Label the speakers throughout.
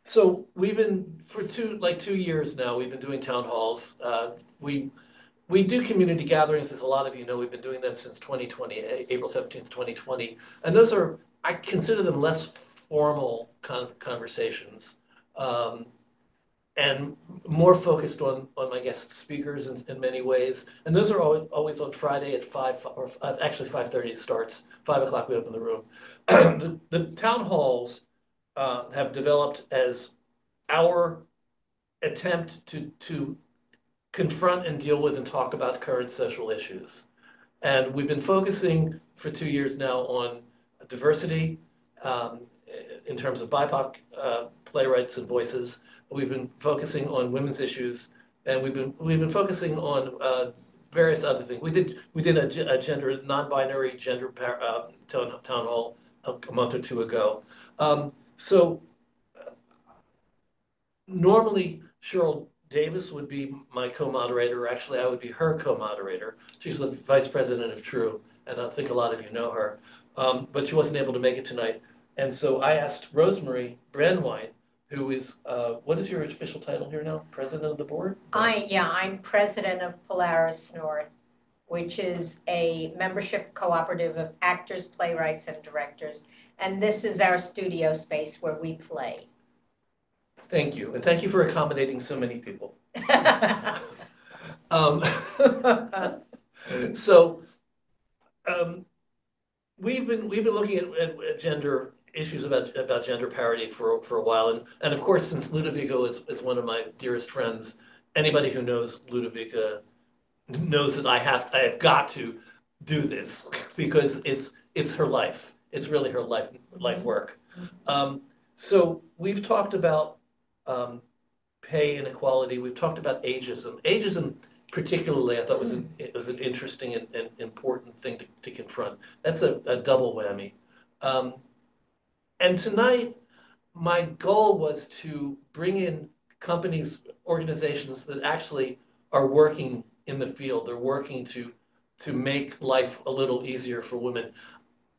Speaker 1: So we've been for 2 years now. We've been doing town halls. We do community gatherings, as a lot of you know. We've been doing them since 2020, April 17th, 2020, and those are, I consider them less formal conversations, um, and more focused on my guest speakers in many ways. And those are always on Friday at 5, or actually 5:30 it starts. 5 o'clock we open the room. The town halls have developed as our attempt to confront and deal with and talk about current social issues. And we've been focusing for 2 years now on diversity, um, in terms of BIPOC playwrights and voices. We've been focusing on women's issues, and we've been focusing on various other things. We did a gender non-binary gender town hall a month or two ago. So normally Cheryl Davis would be my co-moderator, or actually I would be her co-moderator. She's the vice president of True, and I think a lot of you know her. But she wasn't able to make it tonight. And so I asked Rosemary Brandwine, who is, what is your official title here now? President of the board?
Speaker 2: I'm president of Polaris North, which is a membership cooperative of actors, playwrights, and directors. And this is our studio space where we play.
Speaker 1: Thank you, and thank you for accommodating so many people. Um, so we've been looking at gender issues about gender parity for a while, and of course, since Ludovica is one of my dearest friends, anybody who knows Ludovica knows that I have got to do this because it's her life. It's really her life work. So we've talked about pay inequality. We've talked about ageism. Ageism, particularly, I thought it was an interesting and important thing to confront. That's a double whammy. And tonight, my goal was to bring in companies, organizations that actually are working in the field. They're working to make life a little easier for women.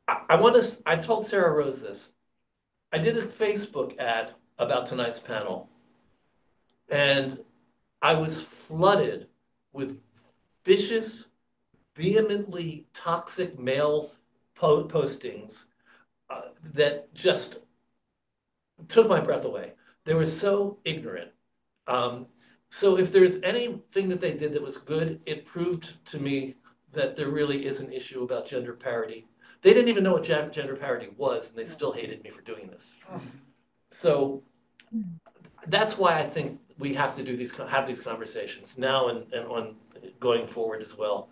Speaker 1: I've told Sarah Rose this. I did a Facebook ad about tonight's panel, and I was flooded with vicious, vehemently toxic male postings that just took my breath away. They were so ignorant. So if there's anything that they did that was good, it proved to me that there really is an issue about gender parity. They didn't even know what gender parity was, and they still hated me for doing this. So that's why I think we have to have these conversations now and on going forward as well.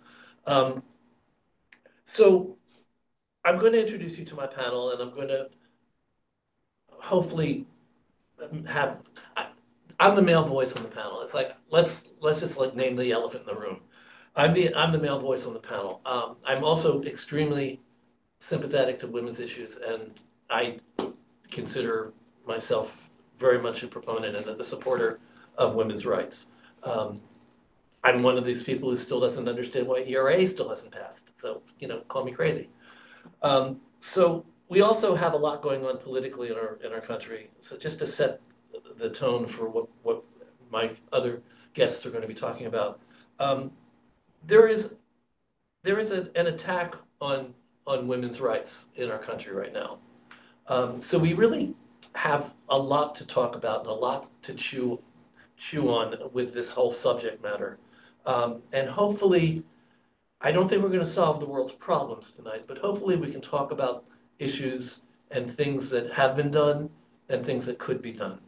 Speaker 1: So I'm going to introduce you to my panel, and I'm going to hopefully have. I'm the male voice on the panel. It's like let's just like name the elephant in the room. I'm the male voice on the panel. I'm also extremely sympathetic to women's issues, and I consider myself very much a proponent and a supporter of women's rights. I'm one of these people who still doesn't understand why ERA still hasn't passed. So, call me crazy. So we also have a lot going on politically in our country. So just to set the tone for what my other guests are going to be talking about, there is an attack on women's rights in our country right now. So we really have a lot to talk about and a lot to chew on with this whole subject matter. And hopefully, I don't think we're going to solve the world's problems tonight, but hopefully we can talk about issues and things that have been done and things that could be done.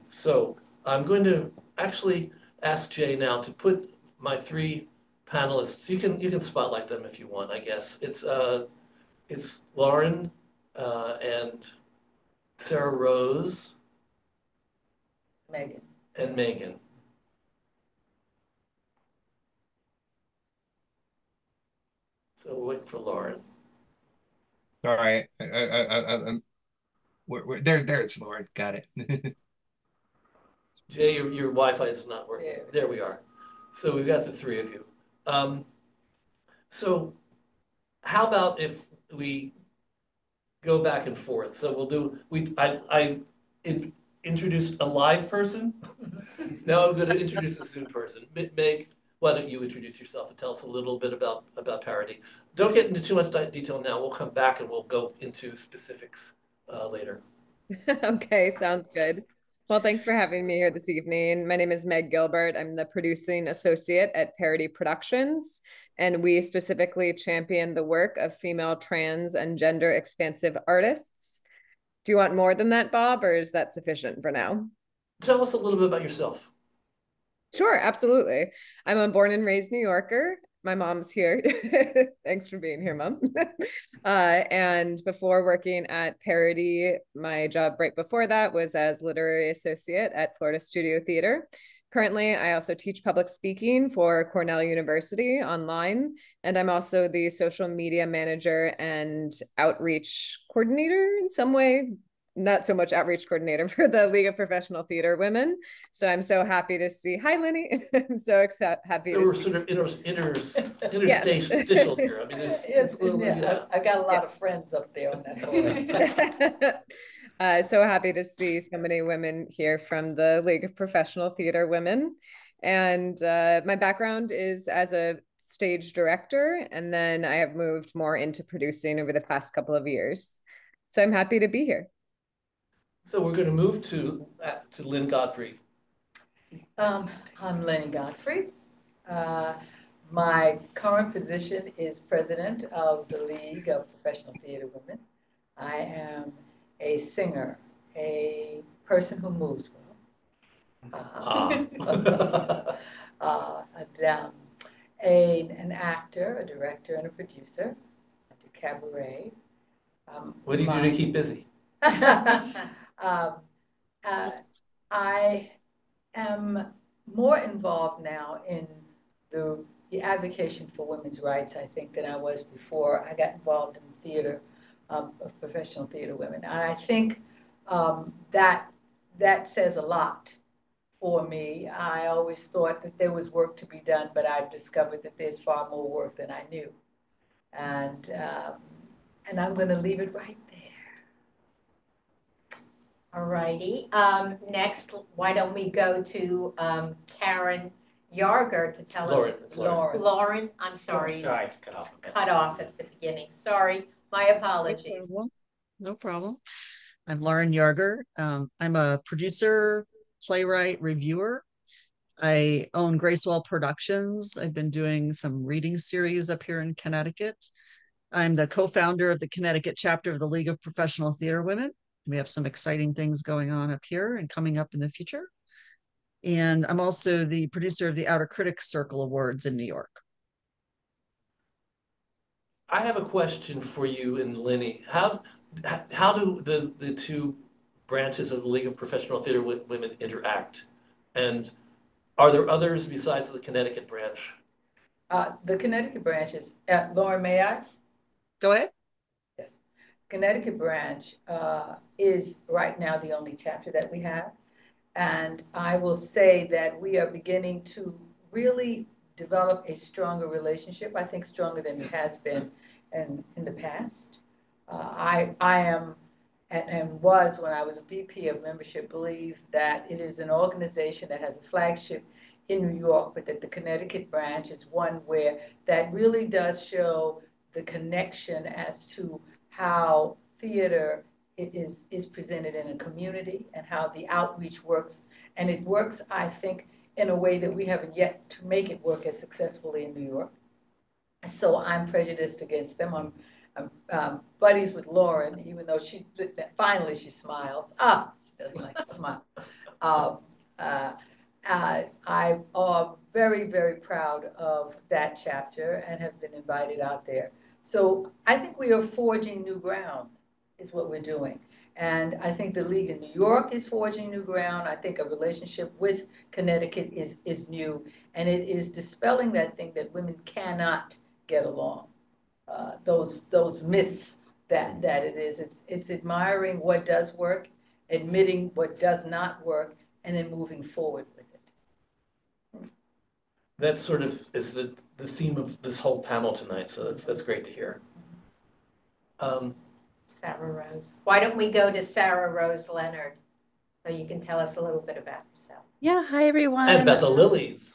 Speaker 1: So I'm going to actually ask Jay now to put my three panelists. You can spotlight them if you want, I guess. It's Lauren and Sarah Rose.
Speaker 2: Megan.
Speaker 1: And Megan. So we'll wait for Lauren.
Speaker 3: All right. There it's Lauren. Got it.
Speaker 1: Jay, your Wi-Fi is not working.
Speaker 2: Yeah.
Speaker 1: There we are. So we've got the three of you. So how about if we go back and forth? So we'll do, introduce a live person. Now I'm going to introduce a Zoom person. Meg, why don't you introduce yourself and tell us a little bit about Parity? Don't get into too much detail now. We'll come back and we'll go into specifics later.
Speaker 4: Okay, sounds good. Well, thanks for having me here this evening. My name is Meg Gibert. I'm the producing associate at Parity Productions, and we specifically champion the work of female, trans, and gender expansive artists. Do you want more than that, Bob, or is that sufficient for now?
Speaker 1: Tell us a little bit about yourself.
Speaker 4: Sure, absolutely. I'm a born and raised New Yorker. My mom's here. Thanks for being here, Mom. And before working at Parity, my job right before that was as literary associate at Florida Studio Theater. Currently, I also teach public speaking for Cornell University online, and I'm also the social media manager and outreach coordinator in some way. Not so much outreach coordinator for the League of Professional Theater Women. So I'm so happy to see, hi, Lynnie. I'm so happy
Speaker 1: So
Speaker 4: to
Speaker 1: we're
Speaker 4: see.
Speaker 1: sort of interstitial here. I mean,
Speaker 2: I got a lot of friends up there on that.
Speaker 4: So happy to see so many women here from the League of Professional Theater Women. And my background is as a stage director, and then I have moved more into producing over the past couple of years. So I'm happy to be here.
Speaker 1: So we're going to move to Lynnie Godfrey.
Speaker 5: I'm Lynnie Godfrey. My current position is president of the League of Professional Theater Women. I am a singer, a person who moves well, an actor, a director, and a producer. I do cabaret.
Speaker 1: What do you do to keep busy?
Speaker 5: I am more involved now in the advocacy for women's rights, I think, than I was before I got involved in theater, of professional theater women. And I think that says a lot for me. I always thought that there was work to be done, but I've discovered that there's far more work than I knew. And I'm going to leave it right there.
Speaker 2: All righty. Next, why don't we go to Karen Yarger to tell us. Lauren, I'm sorry.
Speaker 6: Sorry, it's cut off.
Speaker 2: Cut off at the beginning. Sorry, my apologies.
Speaker 7: No problem. I'm Lauren Yarger. I'm a producer, playwright, reviewer. I own Gracewell Productions. I've been doing some reading series up here in Connecticut. I'm the co-founder of the Connecticut chapter of the League of Professional Theater Women. We have some exciting things going on up here and coming up in the future. And I'm also the producer of the Outer Critics Circle Awards in New York.
Speaker 1: I have a question for you and Lynnie. How do the two branches of the League of Professional Theater Women interact? And are there others besides the Connecticut branch?
Speaker 5: The Connecticut branch is, Lauren, may I?
Speaker 7: Go ahead.
Speaker 5: Yes. Connecticut branch is right now the only chapter that we have. And I will say that we are beginning to really develop a stronger relationship, I think stronger than it has been in the past. I am, and was when I was a VP of membership, believe that it is an organization that has a flagship in New York, but that the Connecticut branch is one where that really does show the connection as to how theater is presented in a community and how the outreach works. And it works, I think, in a way that we haven't yet to make it work as successfully in New York. So I'm prejudiced against them. I'm buddies with Lauren, even though finally she smiles. She doesn't like to smile. I'm very, very proud of that chapter and have been invited out there. So I think we are forging new ground is what we're doing. And I think the League in New York is forging new ground. I think a relationship with Connecticut is new. And it is dispelling that thing that women cannot get along. Those myths that it is. It's admiring what does work, admitting what does not work, and then moving forward with it.
Speaker 1: That sort of is the theme of this whole panel tonight, so that's great to hear.
Speaker 2: Sarah Rose. Why don't we go to Sarah Rose Leonard? So you can tell us a little bit about yourself.
Speaker 6: Yeah, hi everyone.
Speaker 1: And about the Lillys.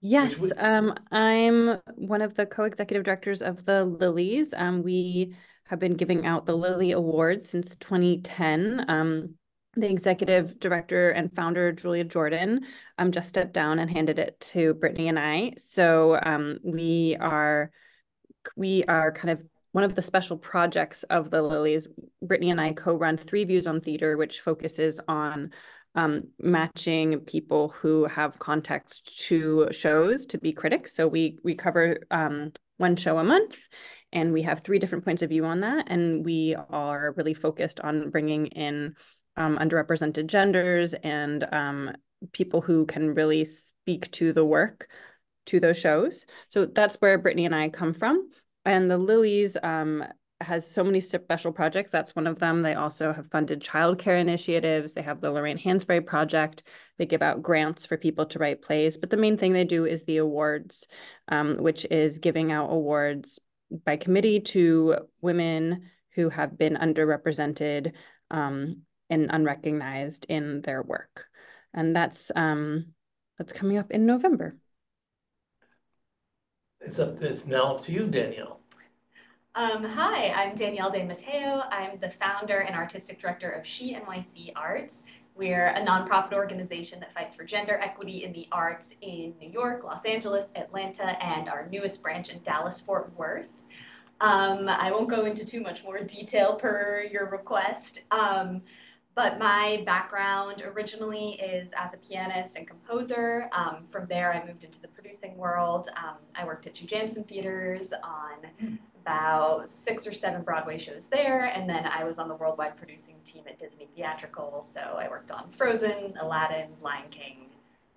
Speaker 6: Yes, I'm one of the co-executive directors of the Lillys. We have been giving out the Lilly Awards since 2010. The executive director and founder, Julia Jordan, just stepped down and handed it to Brittany and I. So we are kind of one of the special projects of the Lillys. Brittany and I co-run Three Views on Theater, which focuses on matching people who have context to shows to be critics. So we cover one show a month, and we have 3 different points of view on that. And we are really focused on bringing in underrepresented genders and people who can really speak to the work, to those shows. So that's where Brittany and I come from. And the Lillys has so many special projects. That's one of them. They also have funded childcare initiatives. They have the Lorraine Hansberry Project. They give out grants for people to write plays. But the main thing they do is the awards, which is giving out awards by committee to women who have been underrepresented and unrecognized in their work. And that's coming up in November.
Speaker 1: It's now up to you, Danielle.
Speaker 8: Hi, I'm Danielle DeMatteo. I'm the founder and artistic director of SheNYC Arts. We're a nonprofit organization that fights for gender equity in the arts in New York, Los Angeles, Atlanta, and our newest branch in Dallas-Fort Worth. I won't go into too much more detail per your request, but my background originally is as a pianist and composer. From there, I moved into the producing world. I worked at Two Jansen Theaters on about 6 or 7 Broadway shows there, and then I was on the worldwide producing team at Disney Theatrical. So I worked on Frozen, Aladdin, Lion King,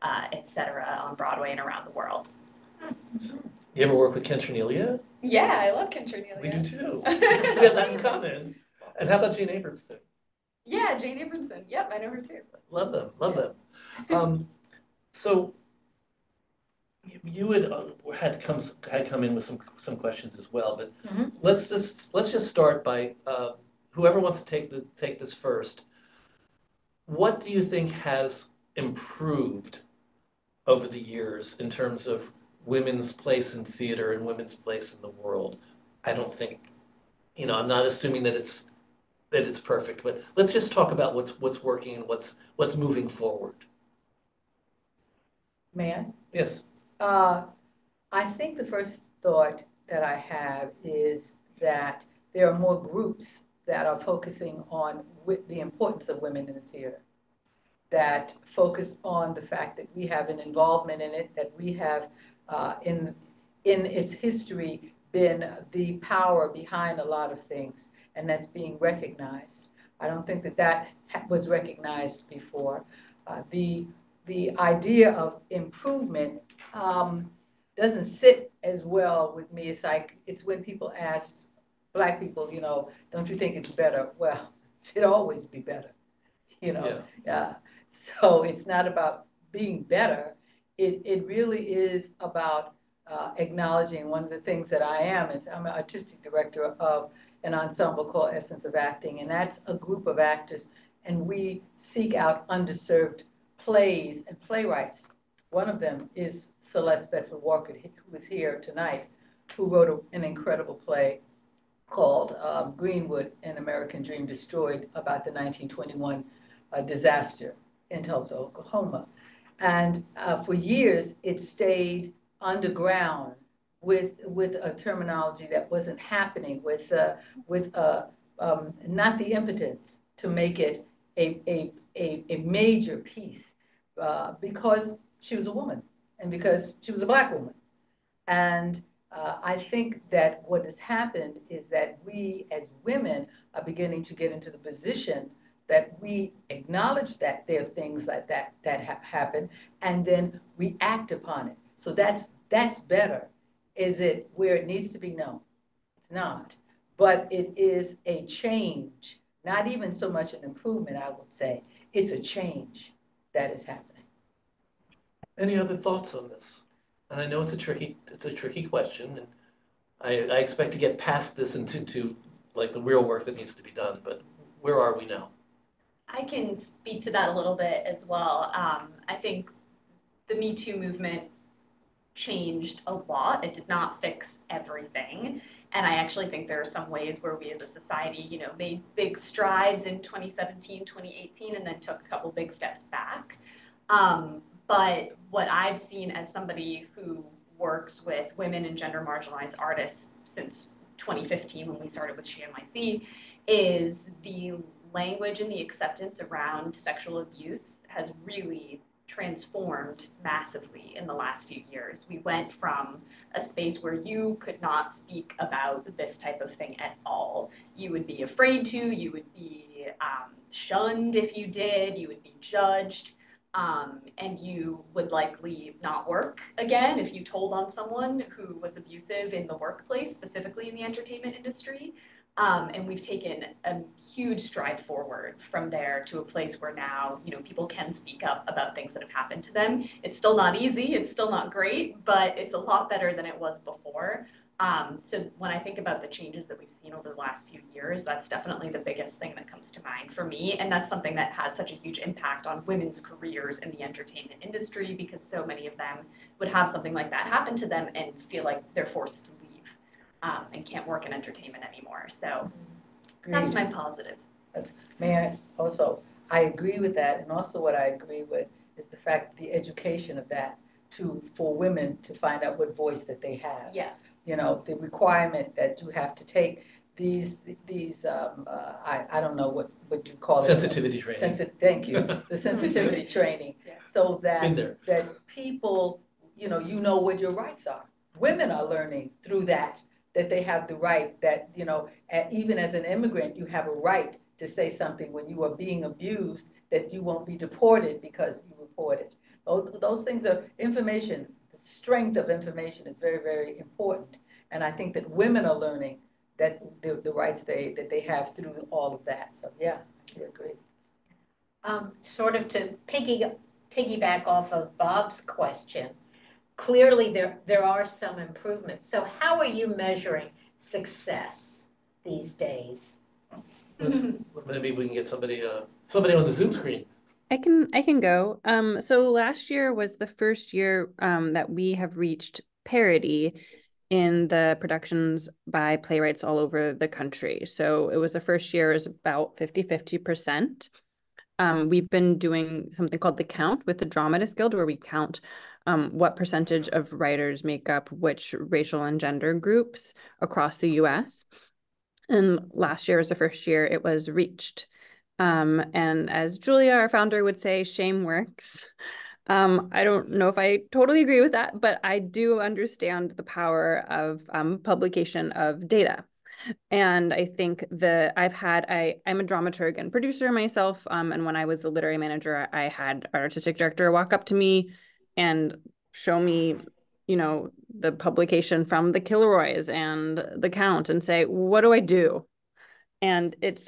Speaker 8: etc. on Broadway and around the world.
Speaker 1: You ever work with Ken Cornelia?
Speaker 8: Yeah, I love Ken Cornelia.
Speaker 1: We do too. We have that in common. And how about Jane Abramson?
Speaker 8: Yeah, Jane Abramson. Yep, I know her too.
Speaker 1: Love them, love them. So you had come in with some questions as well, but let's just start by whoever wants to take this first. What do you think has improved over the years in terms of women's place in theater and women's place in the world? I don't think, I'm not assuming that it's perfect, but let's just talk about what's working and what's moving forward.
Speaker 5: May I?
Speaker 1: Yes.
Speaker 5: I think the first thought that I have is that there are more groups that are focusing on the importance of women in the theater, that focus on the fact that we have an involvement in it, that we have in its history been the power behind a lot of things, and that's being recognized. I don't think that was recognized before. The idea of improvement doesn't sit as well with me. It's like, it's when people ask Black people, don't you think it's better? Well, it should always be better, Yeah. So it's not about being better. It really is about acknowledging. One of the things that I am is I'm an artistic director of an ensemble called Essence of Acting, and that's a group of actors, and we seek out underserved plays and playwrights. One of them is Celeste Bedford Walker, who is here tonight, who wrote an incredible play called Greenwood, An American Dream Destroyed, about the 1921 disaster in Tulsa, Oklahoma. And for years, it stayed underground with a terminology that wasn't happening, with not the impetus to make it a major piece, because she was a woman and because she was a Black woman. And I think that what has happened is that we as women are beginning to get into the position that we acknowledge that there are things like that have happened, and then we act upon it. So that's better. Is it where it needs to be? No, it's not. But it is a change, not even so much an improvement, I would say. It's a change that is happening.
Speaker 1: Any other thoughts on this? And I know it's a tricky question, and I expect to get past this into like the real work that needs to be done. But where are we now?
Speaker 8: I can speak to that a little bit as well. I think the Me Too movement changed a lot. It did not fix everything. And I actually think there are some ways where we as a society, made big strides in 2017, 2018, and then took a couple big steps back. But what I've seen as somebody who works with women and gender marginalized artists since 2015 when we started with SheNYC is the language and the acceptance around sexual abuse has really transformed massively in the last few years. We went from a space where you could not speak about this type of thing at all. You would be afraid to, you would be shunned if you did, you would be judged, and you would likely not work again if you told on someone who was abusive in the workplace, specifically in the entertainment industry. And we've taken a huge stride forward from there to a place where now, people can speak up about things that have happened to them. It's still not easy, it's still not great, but it's a lot better than it was before. So when I think about the changes that we've seen over the last few years, that's definitely the biggest thing that comes to mind for me. And that's something that has such a huge impact on women's careers in the entertainment industry, because so many of them would have something like that happen to them and feel like they're forced to leave. And can't work in entertainment anymore. So that's my positive.
Speaker 5: May I also, I agree with that. And also what I agree with is the fact the education of that for women to find out what voice that they have.
Speaker 8: Yeah.
Speaker 5: The requirement that you have to take these I don't know what you call it.
Speaker 1: Sensitivity training.
Speaker 5: Thank you. The sensitivity training. Yeah. So that people, you know what your rights are. Women are learning through that they have the right, that, even as an immigrant, you have a right to say something when you are being abused, that you won't be deported because you reported. Those things are information. The strength of information is very, very important. And I think that women are learning that the rights that they have through all of that. So yeah, I agree.
Speaker 2: Sort of to piggyback off of Bob's question, clearly there are some improvements. So how are you measuring success these days?
Speaker 1: Maybe we can get somebody on the Zoom screen.
Speaker 6: I can go. So last year was the first year that we have reached parity in the productions by playwrights all over the country. So it was the first year is about 50-50%. We've been doing something called the count with the Dramatists Guild, where we count what percentage of writers make up which racial and gender groups across the US. And last year was the first year it was reached. And as Julia, our founder, would say, shame works. I don't know if I totally agree with that, but I do understand the power of publication of data. And I think I'm a dramaturg and producer myself. And when I was a literary manager, I had our artistic director walk up to me and show me, the publication from the Kilroys and the Count and say, what do I do? And it's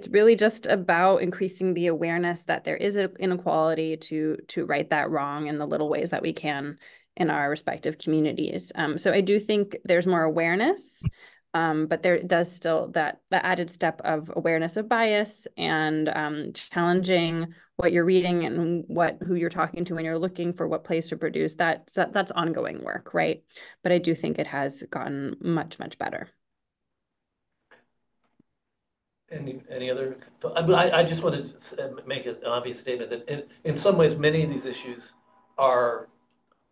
Speaker 6: really just about increasing the awareness that there is an inequality to right that wrong in the little ways that we can in our respective communities. So I do think there's more awareness. But there does still the added step of awareness of bias and challenging what you're reading and who you're talking to when you're looking for what plays to produce. That's ongoing work, right? But I do think it has gotten much, much better.
Speaker 1: Any other? I just wanted to make an obvious statement that in some ways many of these issues are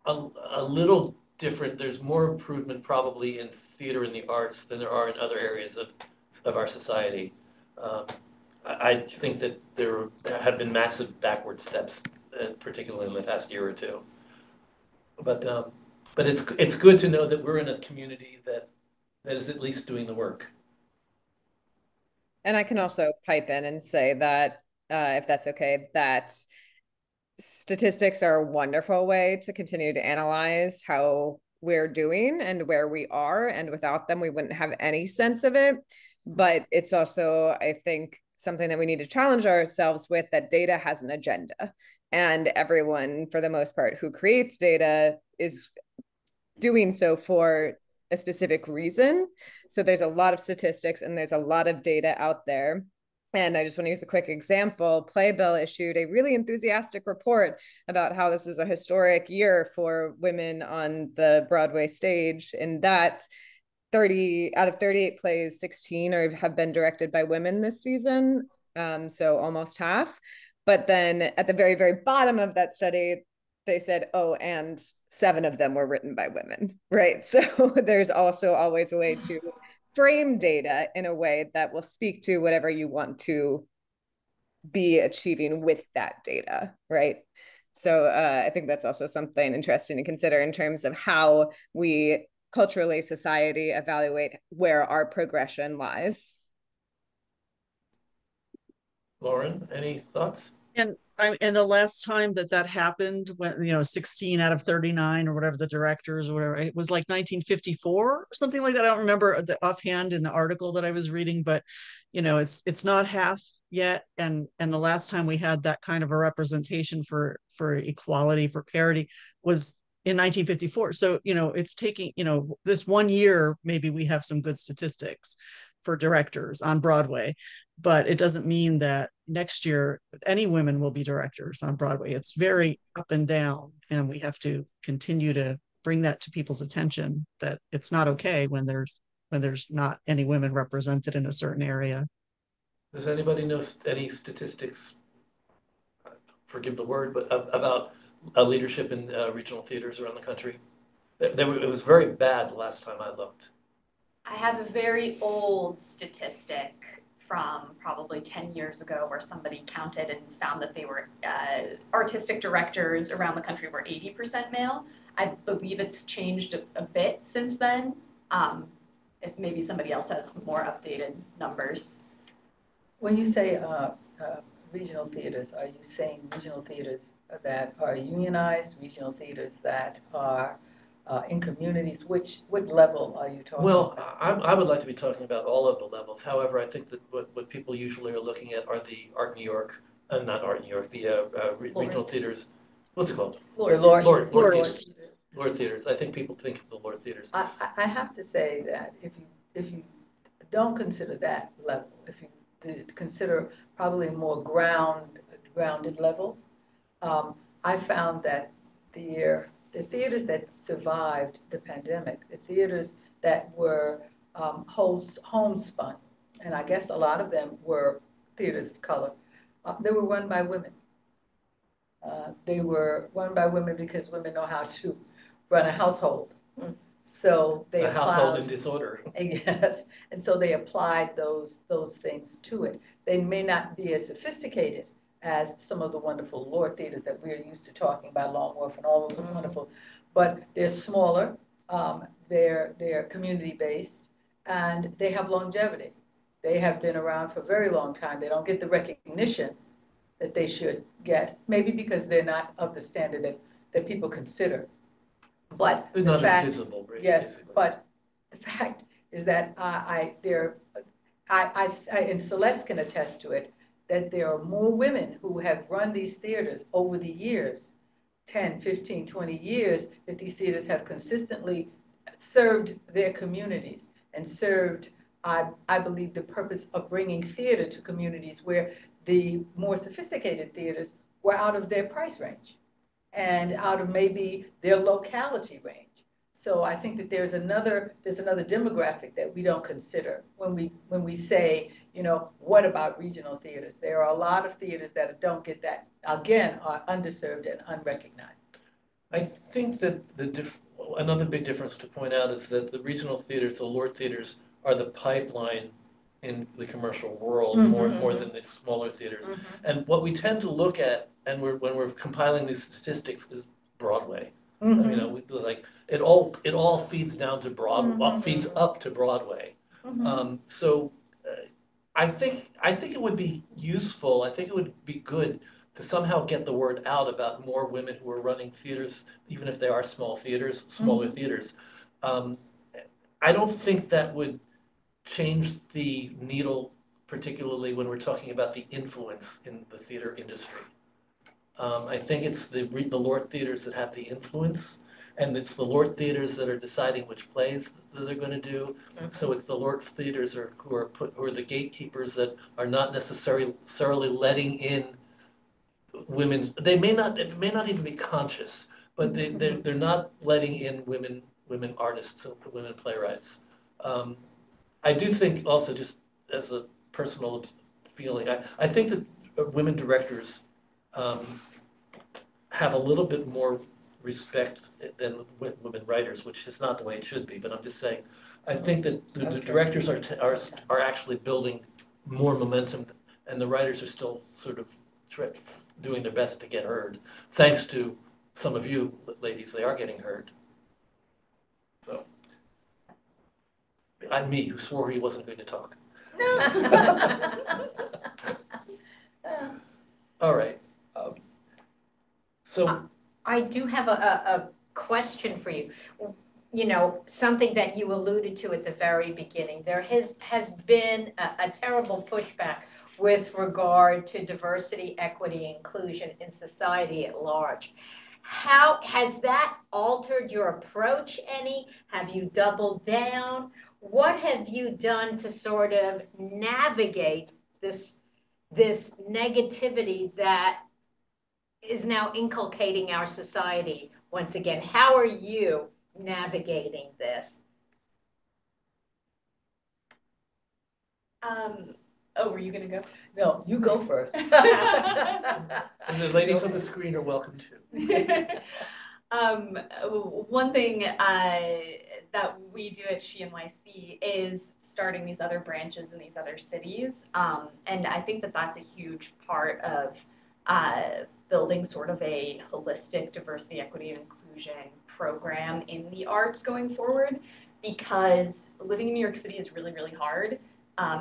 Speaker 1: a little different. There's more improvement probably in theater and the arts than there are in other areas of our society. I think that there have been massive backward steps, particularly in the past year or two. But it's good to know that we're in a community that is at least doing the work.
Speaker 4: And I can also pipe in and say that, if that's okay, that statistics are a wonderful way to continue to analyze how we're doing and where we are. And without them, we wouldn't have any sense of it. But it's also, I think, something that we need to challenge ourselves with, that data has an agenda. And everyone, for the most part, who creates data is doing so for a specific reason. So there's a lot of statistics and there's a lot of data out there. And I just want to use a quick example. Playbill issued a really enthusiastic report about how this is a historic year for women on the Broadway stage, in that 30 out of 38 plays, 16 have been directed by women this season. So almost half. But then at the very, very bottom of that study, they said, oh, and 7 of them were written by women, right? So there's also always a way to frame data in a way that will speak to whatever you want to be achieving with that data, right? So I think that's also something interesting to consider in terms of how we culturally, society, evaluate where our progression lies.
Speaker 1: Lauren, any thoughts?
Speaker 7: And the last time that happened, when 16 out of 39 or whatever the directors or whatever, it was like 1954 or something like that. I don't remember the offhand in the article that I was reading, but it's not half yet. And the last time we had that kind of a representation for equality, for parity, was in 1954. So it's taking this one year, maybe we have some good statistics for directors on Broadway, but it doesn't mean that next year any women will be directors on Broadway. It's very up and down, and we have to continue to bring that to people's attention, that it's not okay when there's not any women represented in a certain area.
Speaker 1: Does anybody know any statistics, forgive the word, but about leadership in regional theaters around the country? It was very bad the last time I looked.
Speaker 8: I have a very old statistic from probably 10 years ago where somebody counted and found that they were artistic directors around the country were 80% male. I believe it's changed a bit since then. If maybe somebody else has more updated numbers.
Speaker 5: When you say regional theaters, are you saying regional theaters that are unionized, regional theaters that are in communities? What level are you talking
Speaker 1: about?
Speaker 5: Well,
Speaker 1: I would like to be talking about all of the levels. However, I think that what people usually are looking at are the Art New York, not Art New York, the regional theaters. What's it called?
Speaker 5: Lord
Speaker 1: theaters. I think people think of the Lord theaters.
Speaker 5: I have to say that if you don't consider that level, if you consider probably more grounded level, I found that the theaters that survived the pandemic, the theaters that were homespun, and I guess a lot of them were theaters of color, they were run by women. They were run by women because women know how to run a household. So they applied,
Speaker 1: household in disorder.
Speaker 5: Yes, and so they applied those things to it. They may not be as sophisticated as some of the wonderful Lord theaters that we're used to talking about, Long Wharf and all those are wonderful, but they're smaller, they're community-based, and they have longevity. They have been around for a very long time. They don't get the recognition that they should get, maybe because they're not of the standard that people consider. But
Speaker 1: they're not as visible, right?
Speaker 5: Yes,
Speaker 1: basically.
Speaker 5: But the fact is that and Celeste can attest to it, that there are more women who have run these theaters over the years, 10, 15, 20 years, that these theaters have consistently served their communities and served, I believe, the purpose of bringing theater to communities where the more sophisticated theaters were out of their price range and out of maybe their locality range. So I think that there's another demographic that we don't consider when we say, what about regional theaters? There are a lot of theaters that don't get that, again, are underserved and unrecognized.
Speaker 1: I think that another big difference to point out is that the regional theaters, the Lord theaters, are the pipeline in the commercial world more than the smaller theaters. And what we tend to look at, and when we're compiling these statistics, is Broadway. It all feeds down to Broadway, feeds up to Broadway. So I think it would be useful. I think it would be good to somehow get the word out about more women who are running theaters, even if they are smaller theaters. I don't think that would change the needle, particularly when we're talking about the influence in the theater industry. I think it's the Lord theaters that have the influence, and it's the LORT theaters that are deciding which plays that they're going to do. So it's the LORT theaters who are the gatekeepers that are not necessarily letting in women. It may not even be conscious, but they're not letting in women artists and women playwrights. I do think also, just as a personal feeling, I think that women directors have a little bit more respect than women writers, which is not the way it should be. But I'm just saying, I think that the directors are actually building more momentum, and the writers are still sort of doing their best to get heard. Thanks to some of you ladies, they are getting heard. So, I'm me, who swore he wasn't going to talk.
Speaker 5: No.
Speaker 1: All right. So
Speaker 2: I do have a question for you. You know, something that you alluded to at the very beginning. There has been a terrible pushback with regard to diversity, equity, inclusion in society at large. How has that altered your approach any? Have you doubled down? What have you done to sort of navigate this negativity that is now inculcating our society once again? How are you navigating this?
Speaker 8: Oh, were you gonna go?
Speaker 5: No, you go first.
Speaker 1: and the ladies on the screen are welcome too.
Speaker 8: One thing that we do at SheNYC is starting these other branches in these other cities. And I think that that's a huge part of building sort of a holistic diversity, equity, and inclusion program in the arts going forward, because living in New York City is really, really hard.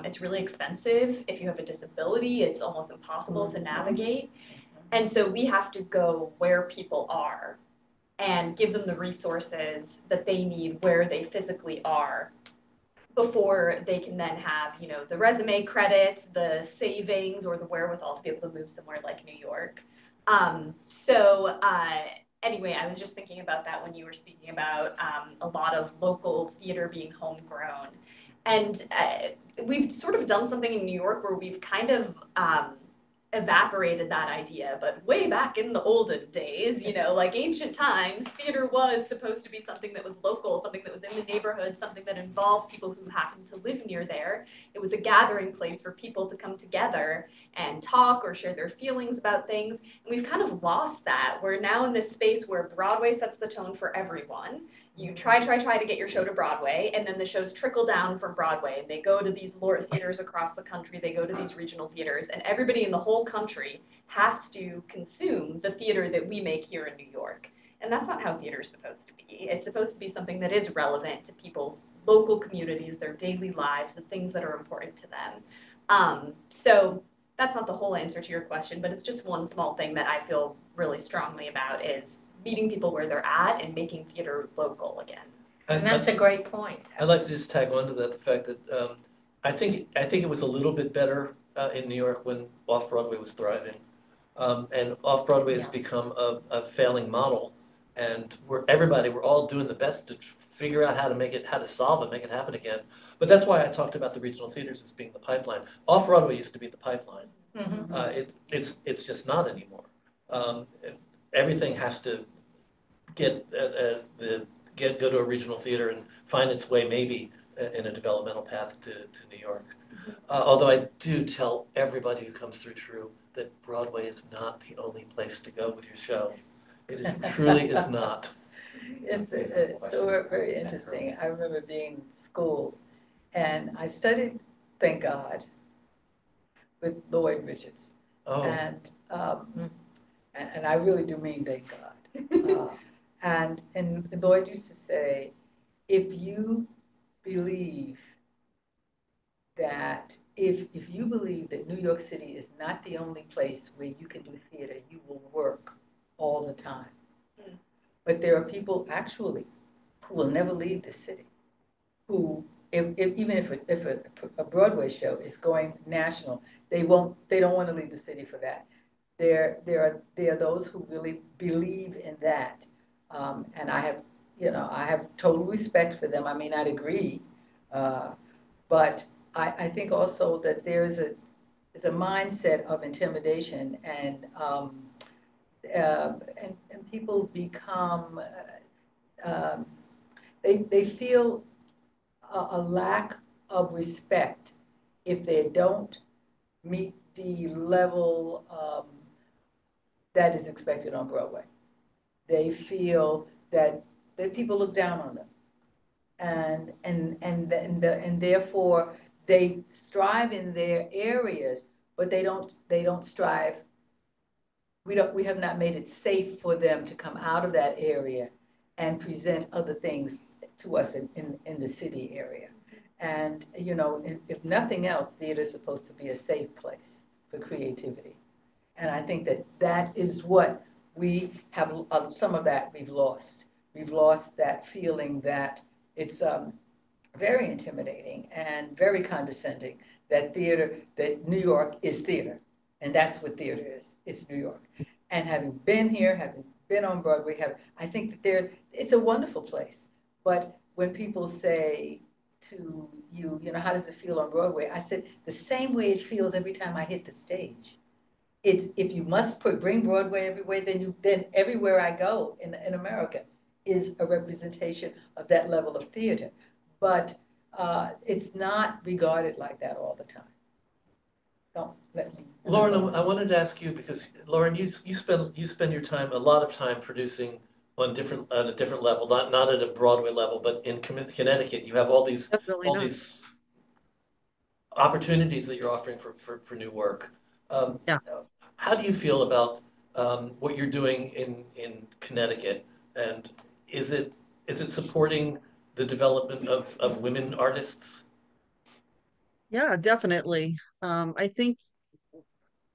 Speaker 8: It's really expensive. If you have a disability, it's almost impossible to navigate. And so we have to go where people are and give them the resources that they need where they physically are before they can then have, you know, the resume credits, the savings, or the wherewithal to be able to move somewhere like New York. Anyway, I was just thinking about that when you were speaking about a lot of local theater being homegrown. And we've sort of done something in New York where we've kind of evaporated that idea, but way back in the olden days, you know, like ancient times, theater was supposed to be something that was local, something that was in the neighborhood, something that involved people who happened to live near there. It was a gathering place for people to come together and talk or share their feelings about things. And we've kind of lost that. We're now in this space where Broadway sets the tone for everyone. You try to get your show to Broadway, and then the shows trickle down from Broadway, and they go to these LORT theaters across the country, they go to these regional theaters, and everybody in the whole country has to consume the theater that we make here in New York. And that's not how theater is supposed to be. It's supposed to be something that is relevant to people's local communities, their daily lives, the things that are important to them. So that's not the whole answer to your question, but it's just one small thing that I feel really strongly about, is meeting people where they're at and making theater local again.
Speaker 2: And that's a great point.
Speaker 1: I'd like to just tag on to that, the fact that I think it was a little bit better in New York when Off-Broadway was thriving. And Off-Broadway has become a failing model, and we're all doing the best to figure out how to solve it, make it happen again. But that's why I talked about the regional theaters as being the pipeline. Off-Broadway used to be the pipeline. It's just not anymore. Everything has to go to a regional theater and find its way maybe in a developmental path to New York. Although I do tell everybody who comes through True that Broadway is not the only place to go with your show. It truly is not.
Speaker 5: It's so very interesting. I remember being in school, and I studied, thank God, with Lloyd Richards.
Speaker 1: Oh.
Speaker 5: And I really do mean thank God. And Lloyd used to say, if you believe that if you believe that New York City is not the only place where you can do theater, you will work all the time. But there are people actually who will never leave the city, who even if a Broadway show is going national, they don't want to leave the city for that. There are those who really believe in that, And I have total respect for them. I may not agree, but I think also that there's a mindset of intimidation, and people become they feel a lack of respect if they don't meet the level that is expected on Broadway. They feel that people look down on them, and therefore they strive in their areas, but they don't strive. We have not made it safe for them to come out of that area and present other things to us in the city area. And if nothing else, theater is supposed to be a safe place for creativity. And I think that is what we have. Some of that we've lost. We've lost that feeling that it's very intimidating and very condescending, that New York is theater, and that's what theater is. It's New York. And having been here, having been on Broadway, I think that it's a wonderful place. But when people say to you, how does it feel on Broadway? I said, the same way it feels every time I hit the stage. It's, if you must bring Broadway everywhere, then everywhere I go in America is a representation of that level of theater. But it's not regarded like that all the time. Don't let me.
Speaker 1: Lauren, I wanted to ask you, because Lauren, you spend a lot of time producing on a different level, not at a Broadway level, but in Connecticut, you have all these opportunities that you're offering for new work.
Speaker 7: Yeah.
Speaker 1: How do you feel about what you're doing in Connecticut, and is it supporting the development of women artists?
Speaker 7: Yeah, definitely. I think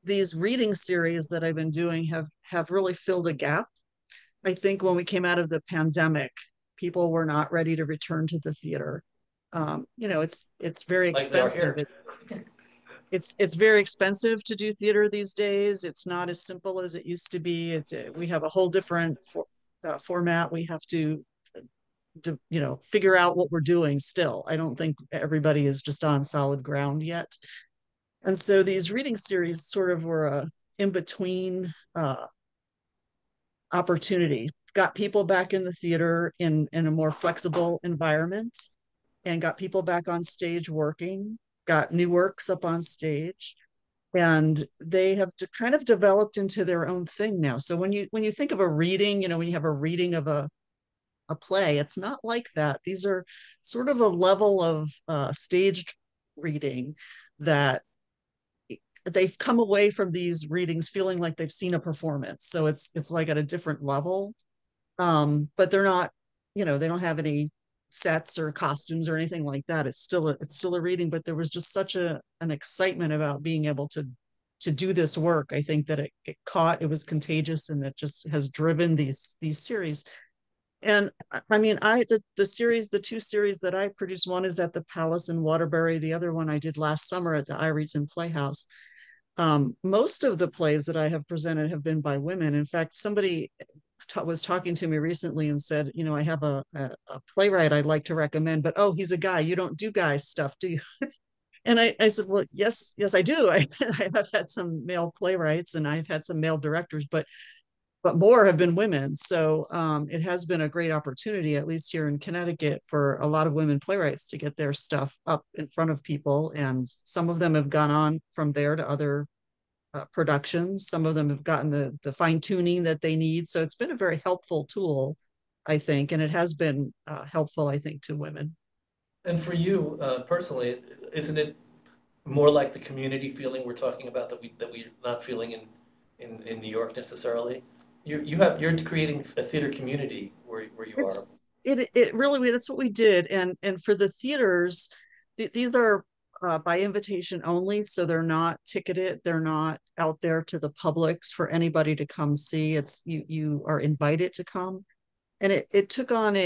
Speaker 7: these reading series that I've been doing have really filled a gap. I think when we came out of the pandemic, people were not ready to return to the theater. It's very expensive. It's very expensive to do theater these days. It's not as simple as it used to be. We have a whole different format. We have to figure out what we're doing still. I don't think everybody is just on solid ground yet. And so these reading series sort of were a in-between opportunity. Got people back in the theater in a more flexible environment, and got people back on stage working, got new works up on stage, and they have kind of developed into their own thing now. So when you think of a reading, when you have a reading of a play, it's not like that. These are sort of a level of staged reading that they've come away from these readings feeling like they've seen a performance. So it's like at a different level. But they're not, they don't have any sets or costumes or anything like that. It's still a reading, but there was just such an excitement about being able to do this work. I think that it was contagious, and that just has driven these series. And I mean, the two series that I produced, one is at the Palace in Waterbury. The other one I did last summer at the Ireton Playhouse. Most of the plays that I have presented have been by women. In fact, somebody was talking to me recently and said, I have a playwright I'd like to recommend, but he's a guy. You don't do guy stuff, do you? And I said, well, yes, I do. I have had some male playwrights, and I've had some male directors, but more have been women. So it has been a great opportunity, at least here in Connecticut, for a lot of women playwrights to get their stuff up in front of people. And some of them have gone on from there to other productions. Some of them have gotten the fine tuning that they need. So it's been a very helpful tool, I think. And it has been helpful, I think, to women.
Speaker 1: And for you personally, isn't it more like the community feeling we're talking about that we're not feeling in New York necessarily? You're creating a theater community where you are.
Speaker 7: It really, that's what we did. And for the theaters, these are by invitation only, so they're not ticketed. They're not out there to the public for anybody to come see. It's you are invited to come, and it took on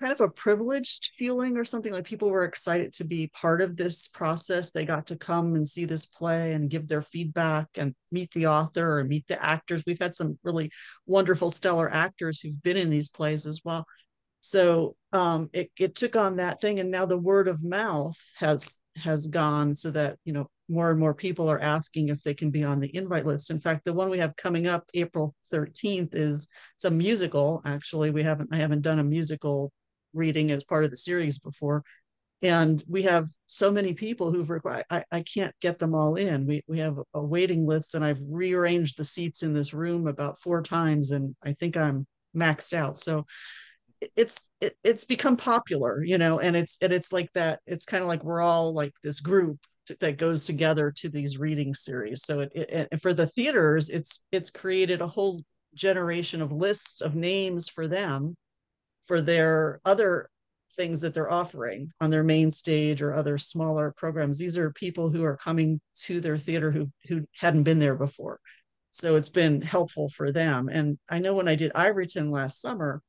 Speaker 7: kind of a privileged feeling or something, like people were excited to be part of this process. They got to come and see this play and give their feedback and meet the author or meet the actors. We've had some really wonderful, stellar actors who've been in these plays as well. So it took on that thing, and now the word of mouth has gone, so that, you know, more and more people are asking if they can be on the invite list. In fact, the one we have coming up April 13th it's a musical. Actually, I haven't done a musical reading as part of the series before, and we have so many people who've required. I can't get them all in. We have a waiting list, and I've rearranged the seats in this room about 4 times, and I think I'm maxed out. So it's become popular, you know, and it's like that. It's kind of like we're all like this group that goes together to these reading series. So it for the theaters, it's created a whole generation of lists of names for them for their other things that they're offering on their main stage or other smaller programs. These are people who are coming to their theater who hadn't been there before. So it's been helpful for them. And I know when I did Ivoryton last summer,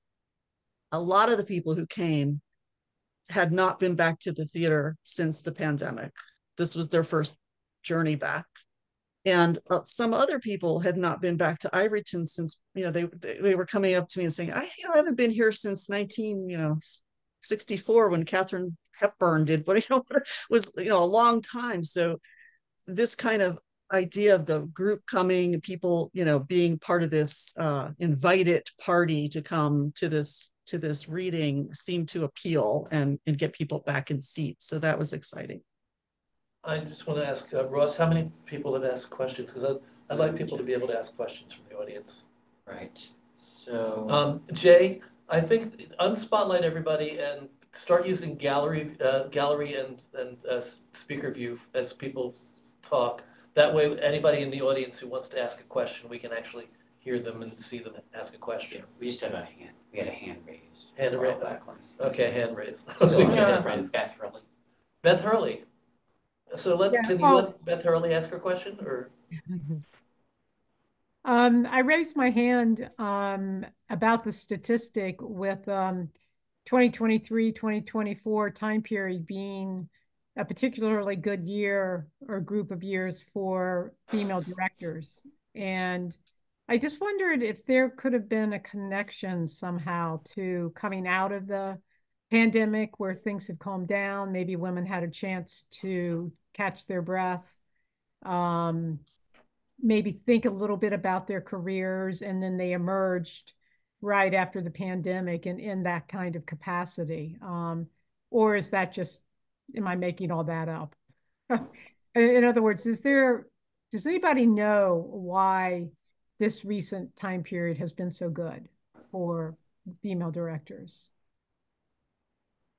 Speaker 7: a lot of the people who came had not been back to the theater since the pandemic. This was their first journey back. And some other people had not been back to Ivoryton since, you know, they were coming up to me and saying, I haven't been here since 1964 when Katharine Hepburn did, but, you know, was, you know, a long time. So this kind of idea of the group coming, people, you know, being part of this invited party to come to this reading seemed to appeal and get people back in seats. So that was exciting.
Speaker 1: I just want to ask Ross, how many people have asked questions? Because I'd like people to be able to ask questions from the audience.
Speaker 9: Right. So
Speaker 1: Jay, I think unspotlight everybody and start using gallery and speaker view as people talk. That way, anybody in the audience who wants to ask a question, we can actually hear them and see them ask a question.
Speaker 9: we just have a hand. We had a hand raised.
Speaker 1: Hand raised.
Speaker 9: Backlinks.
Speaker 1: Okay, hand raised.
Speaker 9: So from Beth Hurley.
Speaker 1: Beth Hurley. So can you let Beth Hurley ask her question, or?
Speaker 10: I raised my hand about the statistic with 2023, 2024 time period being a particularly good year or group of years for female directors. And I just wondered if there could have been a connection somehow to coming out of the pandemic where things had calmed down. Maybe women had a chance to catch their breath, maybe think a little bit about their careers, and then they emerged right after the pandemic and in that kind of capacity. Or is that just, am I making all that up? In other words, does anybody know why this recent time period has been so good for female directors?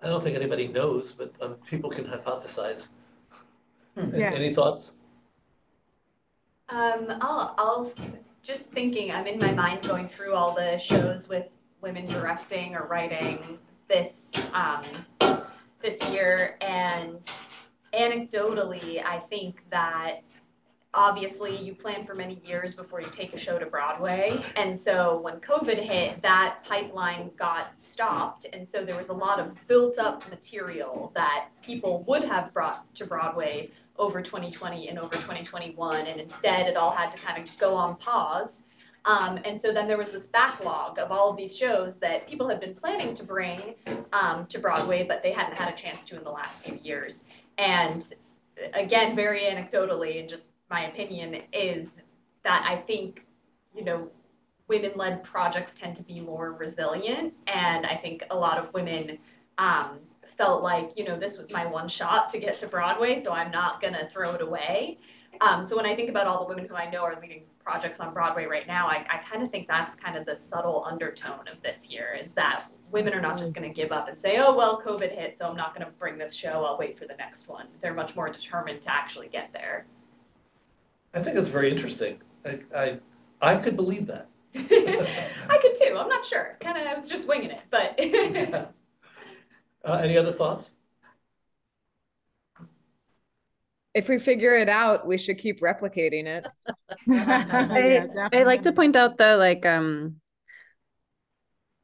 Speaker 1: I don't think anybody knows, but people can hypothesize.
Speaker 10: Yeah.
Speaker 1: Any thoughts?
Speaker 8: I'll just thinking, I'm in my mind going through all the shows with women directing or writing this year, and anecdotally, I think that obviously you plan for many years before you take a show to Broadway. And so when COVID hit, that pipeline got stopped. And so there was a lot of built up material that people would have brought to Broadway over 2020 and over 2021. And instead it all had to kind of go on pause. And so then there was this backlog of all of these shows that people had been planning to bring to Broadway, but they hadn't had a chance to in the last few years. And again, very anecdotally, and just my opinion is that I think, you know, women-led projects tend to be more resilient. And I think a lot of women felt like, you know, this was my one shot to get to Broadway, so I'm not gonna throw it away. So when I think about all the women who I know are leading projects on Broadway right now, I kind of think that's kind of the subtle undertone of this year, is that women are not just going to give up and say, oh, well, COVID hit, so I'm not going to bring this show, I'll wait for the next one. They're much more determined to actually get there.
Speaker 1: I think that's very interesting. I could believe that.
Speaker 8: I could too, I'm not sure. I was just winging it, but.
Speaker 1: Yeah. Any other thoughts?
Speaker 4: If we figure it out, we should keep replicating it.
Speaker 6: I like to point out the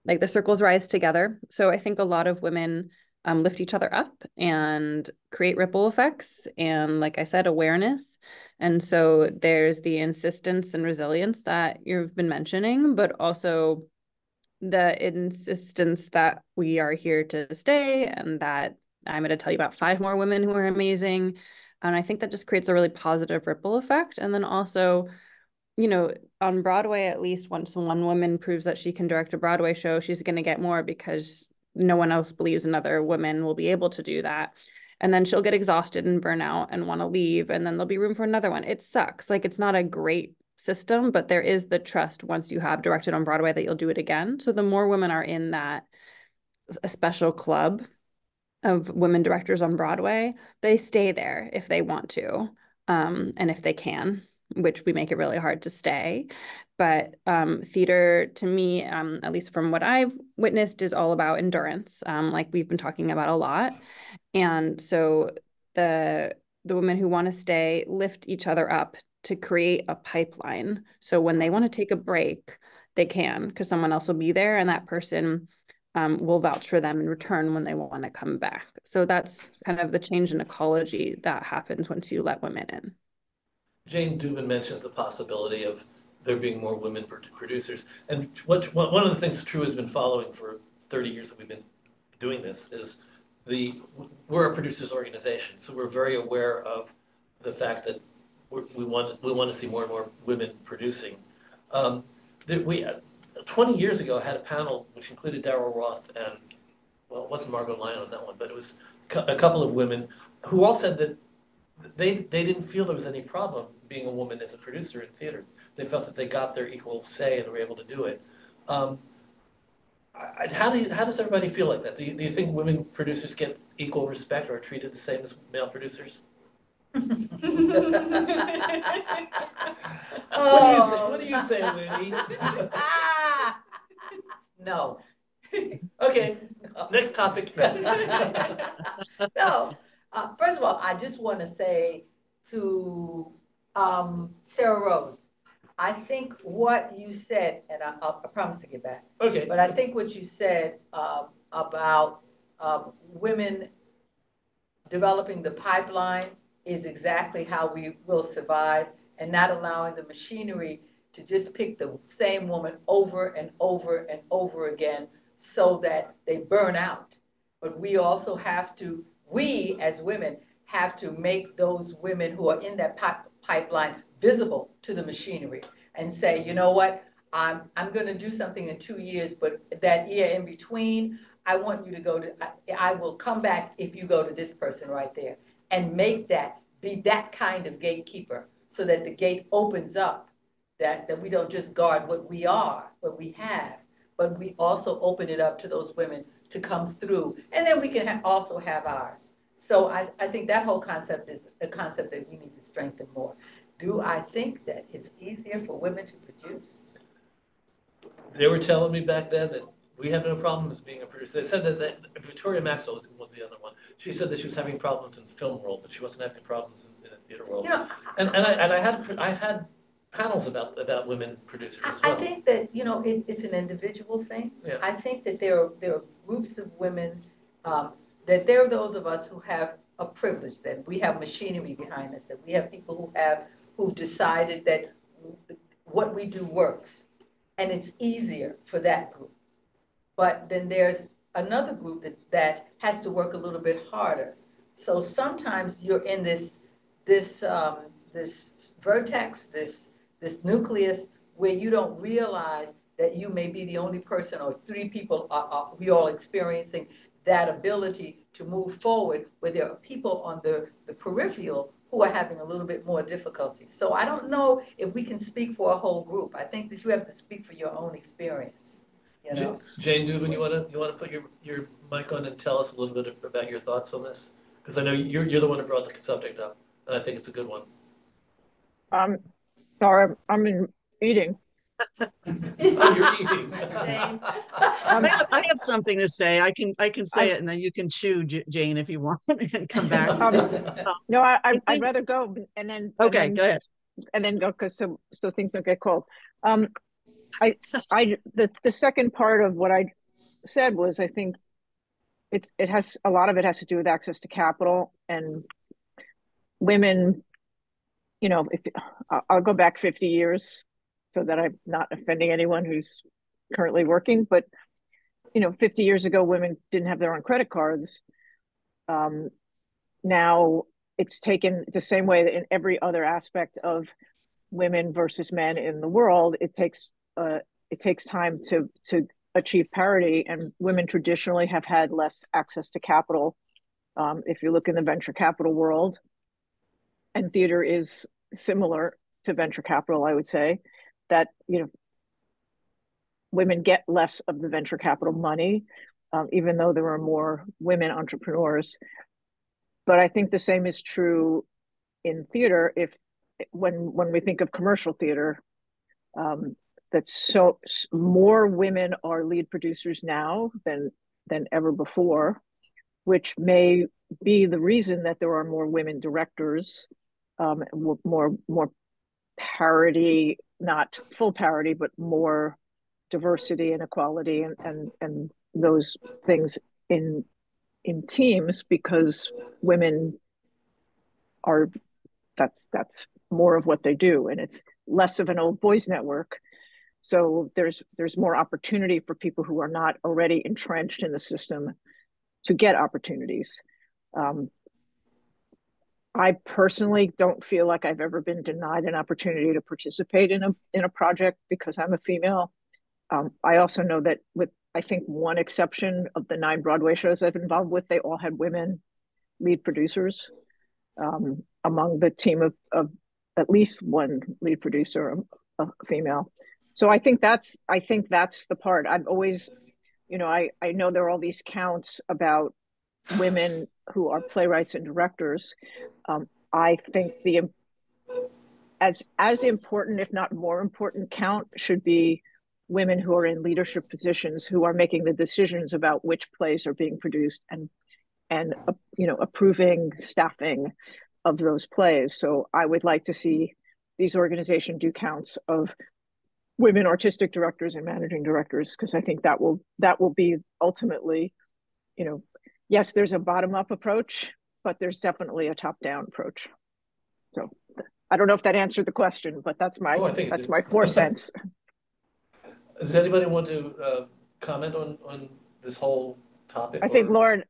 Speaker 6: like the circles rise together. So I think a lot of women lift each other up and create ripple effects. And like I said, awareness. And so there's the insistence and resilience that you've been mentioning, but also the insistence that we are here to stay and that I'm going to tell you about 5 more women who are amazing. And I think that just creates a really positive ripple effect. And then also, you know, on Broadway, at least once one woman proves that she can direct a Broadway show, she's going to get more because no one else believes another woman will be able to do that. And then she'll get exhausted and burn out and want to leave. And then there'll be room for another one. It sucks. Like, it's not a great system, but there is the trust once you have directed on Broadway that you'll do it again. So the more women are in that a special club of women directors on Broadway, they stay there if they want to, and if they can, which we make it really hard to stay. But theater, to me, at least from what I've witnessed, is all about endurance, like we've been talking about a lot. And so the women who want to stay lift each other up to create a pipeline. So when they want to take a break, they can, because someone else will be there, and that person will vouch for them in return when they want to come back. So that's kind of the change in ecology that happens once you let women in.
Speaker 1: Jane Dubin mentions the possibility of there being more women producers. And one of the things True has been following for 30 years that we've been doing this is we're a producers organization. So we're very aware of the fact that we want to see more and more women producing. 20 years ago, I had a panel which included Darryl Roth and, well, it wasn't Margot Lyon on that one, but it was a couple of women who all said that they didn't feel there was any problem being a woman as a producer in theater. They felt that they got their equal say and were able to do it. How does everybody feel like that? Do you think women producers get equal respect or are treated the same as male producers? What do you say, Lynnie?
Speaker 5: No.
Speaker 1: Okay, next topic.
Speaker 5: So, first of all, I just want to say to Sarah Rose, I think what you said, and I promise to get back.
Speaker 1: Okay.
Speaker 5: But I think what you said about women developing the pipeline is exactly how we will survive, and not allowing the machinery to just pick the same woman over and over and over again so that they burn out. But we also have to, we as women have to make those women who are in that pipeline visible to the machinery and say, you know what, I'm going to do something in 2 years, but that year in between, I want you to go to, I will come back if you go to this person right there, and make that, be that kind of gatekeeper so that the gate opens up, that we don't just guard what we are, what we have, but we also open it up to those women to come through, and then we can also have ours. So I think that whole concept is a concept that we need to strengthen more. Do I think that it's easier for women to produce?
Speaker 1: They were telling me back then that we have no problems being a producer. They said that Victoria Maxwell was the other one. She said that she was having problems in the film world, but she wasn't having problems in the theater world. You know, I've had panels about women producers as well.
Speaker 5: I think that, you know, it's an individual thing. Yeah. I think that there are groups of women, that there are those of us who have a privilege, that we have machinery behind us, that we have people who've decided that what we do works, and it's easier for that group. But then there's another group that has to work a little bit harder. So sometimes you're in this vertex, this nucleus, where you don't realize that you may be the only person, or 3 people we all experiencing that ability to move forward, where there are people on the peripheral who are having a little bit more difficulty. So I don't know if we can speak for a whole group. I think that you have to speak for your own experience. You know?
Speaker 1: Jane Dubin, you want to put your mic on and tell us a little bit about your thoughts on this? Because I know you're the one who brought the subject up, and I think it's a good one.
Speaker 10: Sorry, I'm eating.
Speaker 1: Oh, you're eating.
Speaker 7: I have something to say. I can say it, and then you can chew, Jane, if you want, and come back.
Speaker 10: No, I'd rather go, and then
Speaker 7: okay, go ahead,
Speaker 10: and then go, because so things don't get cold.
Speaker 11: The second part of what I said was, I think it has a lot of it has to do with access to capital and women. You know, if I'll go back 50 years so that I'm not offending anyone who's currently working, but 50 years ago, women didn't have their own credit cards. Now it's taken the same way that in every other aspect of women versus men in the world, it takes time to achieve parity, and women traditionally have had less access to capital. If you look in the venture capital world, and theater is similar to venture capital, I would say that women get less of the venture capital money, even though there are more women entrepreneurs. But I think the same is true in theater. When we think of commercial theater, more women are lead producers now than ever before, which may be the reason that there are more women directors, more parity, not full parity, but more diversity and equality and those things in teams, because women are that's more of what they do, and it's less of an old boys network. So there's more opportunity for people who are not already entrenched in the system to get opportunities. I personally don't feel like I've ever been denied an opportunity to participate in a project because I'm a female. I also know that, with I think one exception of the 9 Broadway shows I've been involved with, they all had women lead producers. Among the team of at least one lead producer, a female. So I think that's the part. I've always, I know there are all these counts about women who are playwrights and directors. I think as important, if not more important, count should be women who are in leadership positions, who are making the decisions about which plays are being produced and approving staffing of those plays. So I would like to see these organizations do counts of women artistic directors and managing directors, because I think that will be ultimately, yes, there's a bottom-up approach, but there's definitely a top-down approach. So I don't know if that answered the question, but that's my 4 cents.
Speaker 1: Does anybody want to comment on this whole topic?
Speaker 11: I think Lauren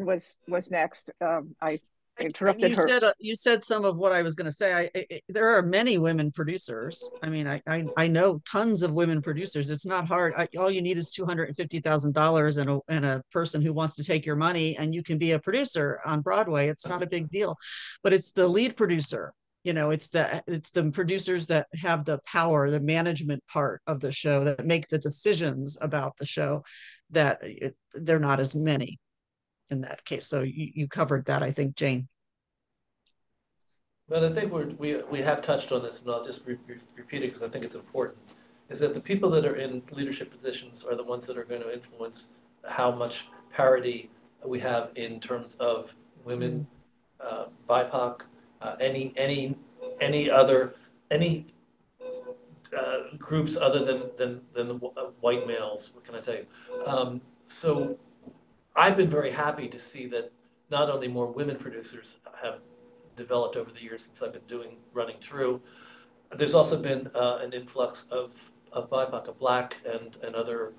Speaker 11: was next. I interrupted her.
Speaker 7: You said some of what I was going to say. There are many women producers. I mean, I know tons of women producers. It's not hard. All you need is $250,000 and a person who wants to take your money, and you can be a producer on Broadway. It's not a big deal, but it's the lead producer. It's the producers that have the power, the management part of the show, that make the decisions about the show, that they're not as many in that case. So you covered that, I think, Jane.
Speaker 1: But I think we have touched on this, and I'll just repeat it because I think it's important, is that the people that are in leadership positions are the ones that are going to influence how much parity we have in terms of women, BIPOC, any groups other than the white males. What can I tell you? So I've been very happy to see that not only more women producers have developed over the years since I've been running True. There's also been an influx of BIPOC, of Black and other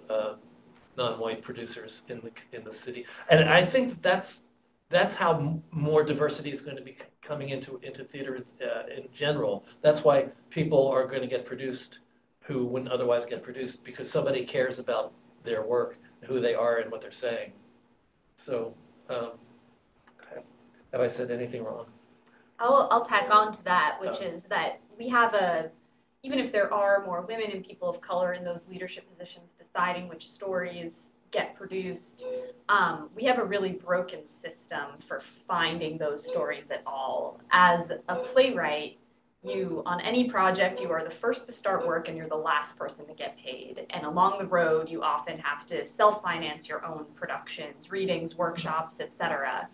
Speaker 1: non-white producers in the city, and I think that's how more diversity is going to be coming into theater in general. That's why people are going to get produced who wouldn't otherwise get produced, because somebody cares about their work, who they are, and what they're saying. So, have I said anything wrong?
Speaker 8: I'll tack on to that, which is that we have even if there are more women and people of color in those leadership positions deciding which stories get produced, we have a really broken system for finding those stories at all. As a playwright, on any project, you are the first to start work and you're the last person to get paid. And along the road, you often have to self-finance your own productions, readings, workshops, etc.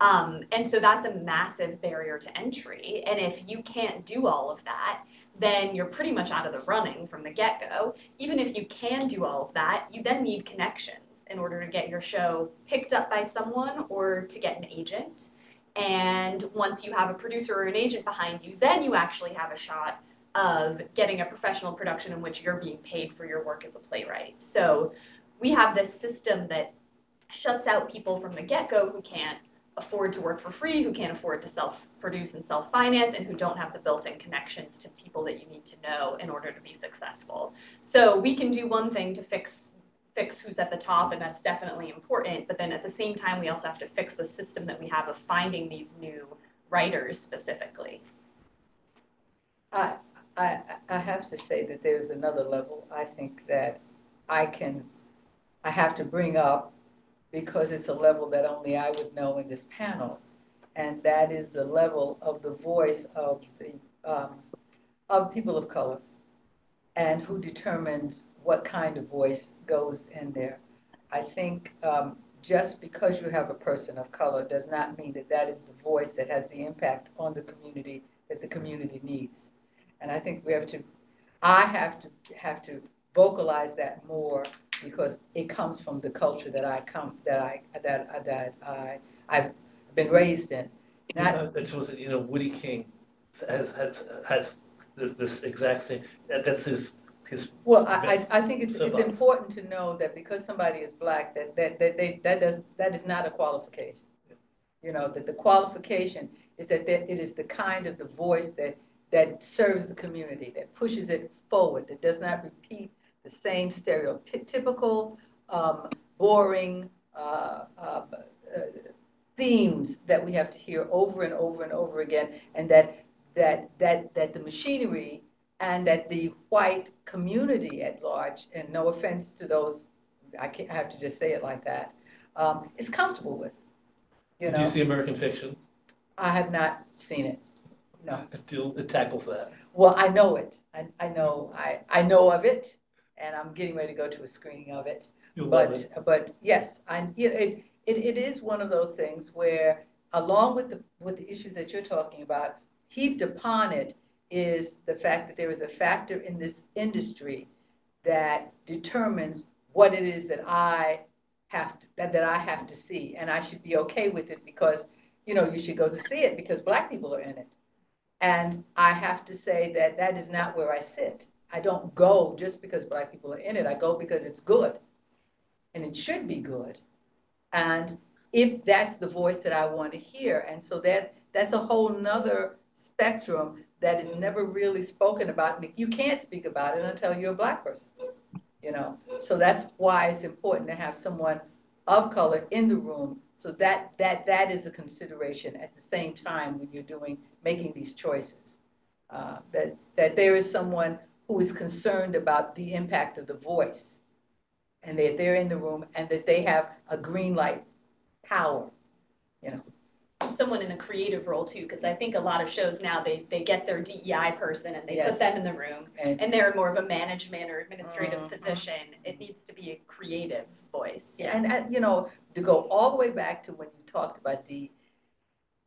Speaker 8: And so that's a massive barrier to entry. And if you can't do all of that, then you're pretty much out of the running from the get-go. Even if you can do all of that, you then need connections in order to get your show picked up by someone or to get an agent. And once you have a producer or an agent behind you, then you actually have a shot of getting a professional production in which you're being paid for your work as a playwright. So we have this system that shuts out people from the get-go who can't afford to work for free, who can't afford to self-produce and self-finance, and who don't have the built-in connections to people that you need to know in order to be successful. So we can do one thing to fix who's at the top, and that's definitely important, but then at the same time, we also have to fix the system that we have of finding these new writers specifically.
Speaker 5: I have to say that there's another level I think that I have to bring up, because it's a level that only I would know in this panel, and that is the level of the voice of the of people of color, and who determines what kind of voice goes in there. I think just because you have a person of color does not mean that that is the voice that has the impact on the community that the community needs. And I think I have to vocalize that more, because it comes from the culture that I've been raised in.
Speaker 1: It was, Woody King has this exact same. That's his.
Speaker 5: Well, I think it's important to know that because somebody is Black, that is not a qualification. That the qualification is that it is the kind of the voice that serves the community, that pushes it forward, that does not repeat the same stereotypical, boring themes that we have to hear over and over and over again, and that the machinery and that the white community at large, and no offense to those, I have to just say it like that, is comfortable with.
Speaker 1: Did you see American Fiction?
Speaker 5: I have not seen it. No.
Speaker 1: It tackles that.
Speaker 5: Well, I know it. I know of it, and I'm getting ready to go to a screening of it. But yes, it is one of those things where, along with the issues that you're talking about, heaped upon it is the fact that there is a factor in this industry that determines what it is that I have to see, and I should be okay with it, because you should go to see it because Black people are in it. And I have to say that is not where I sit. I don't go just because Black people are in it. I go because it's good, and it should be good. And if that's the voice that I want to hear, and so that's a whole nother spectrum that is never really spoken about. You can't speak about it until you're a Black person, So that's why it's important to have someone of color in the room, so that is a consideration at the same time when you're making these choices. That there is someone who is concerned about the impact of the voice, and that they're in the room, and that they have a green light power,
Speaker 8: Someone in a creative role too, because I think a lot of shows now they get their DEI person and they put them in the room, and they're more of a management or administrative position. It needs to be a creative voice.
Speaker 5: Yeah, and to go all the way back to when you talked about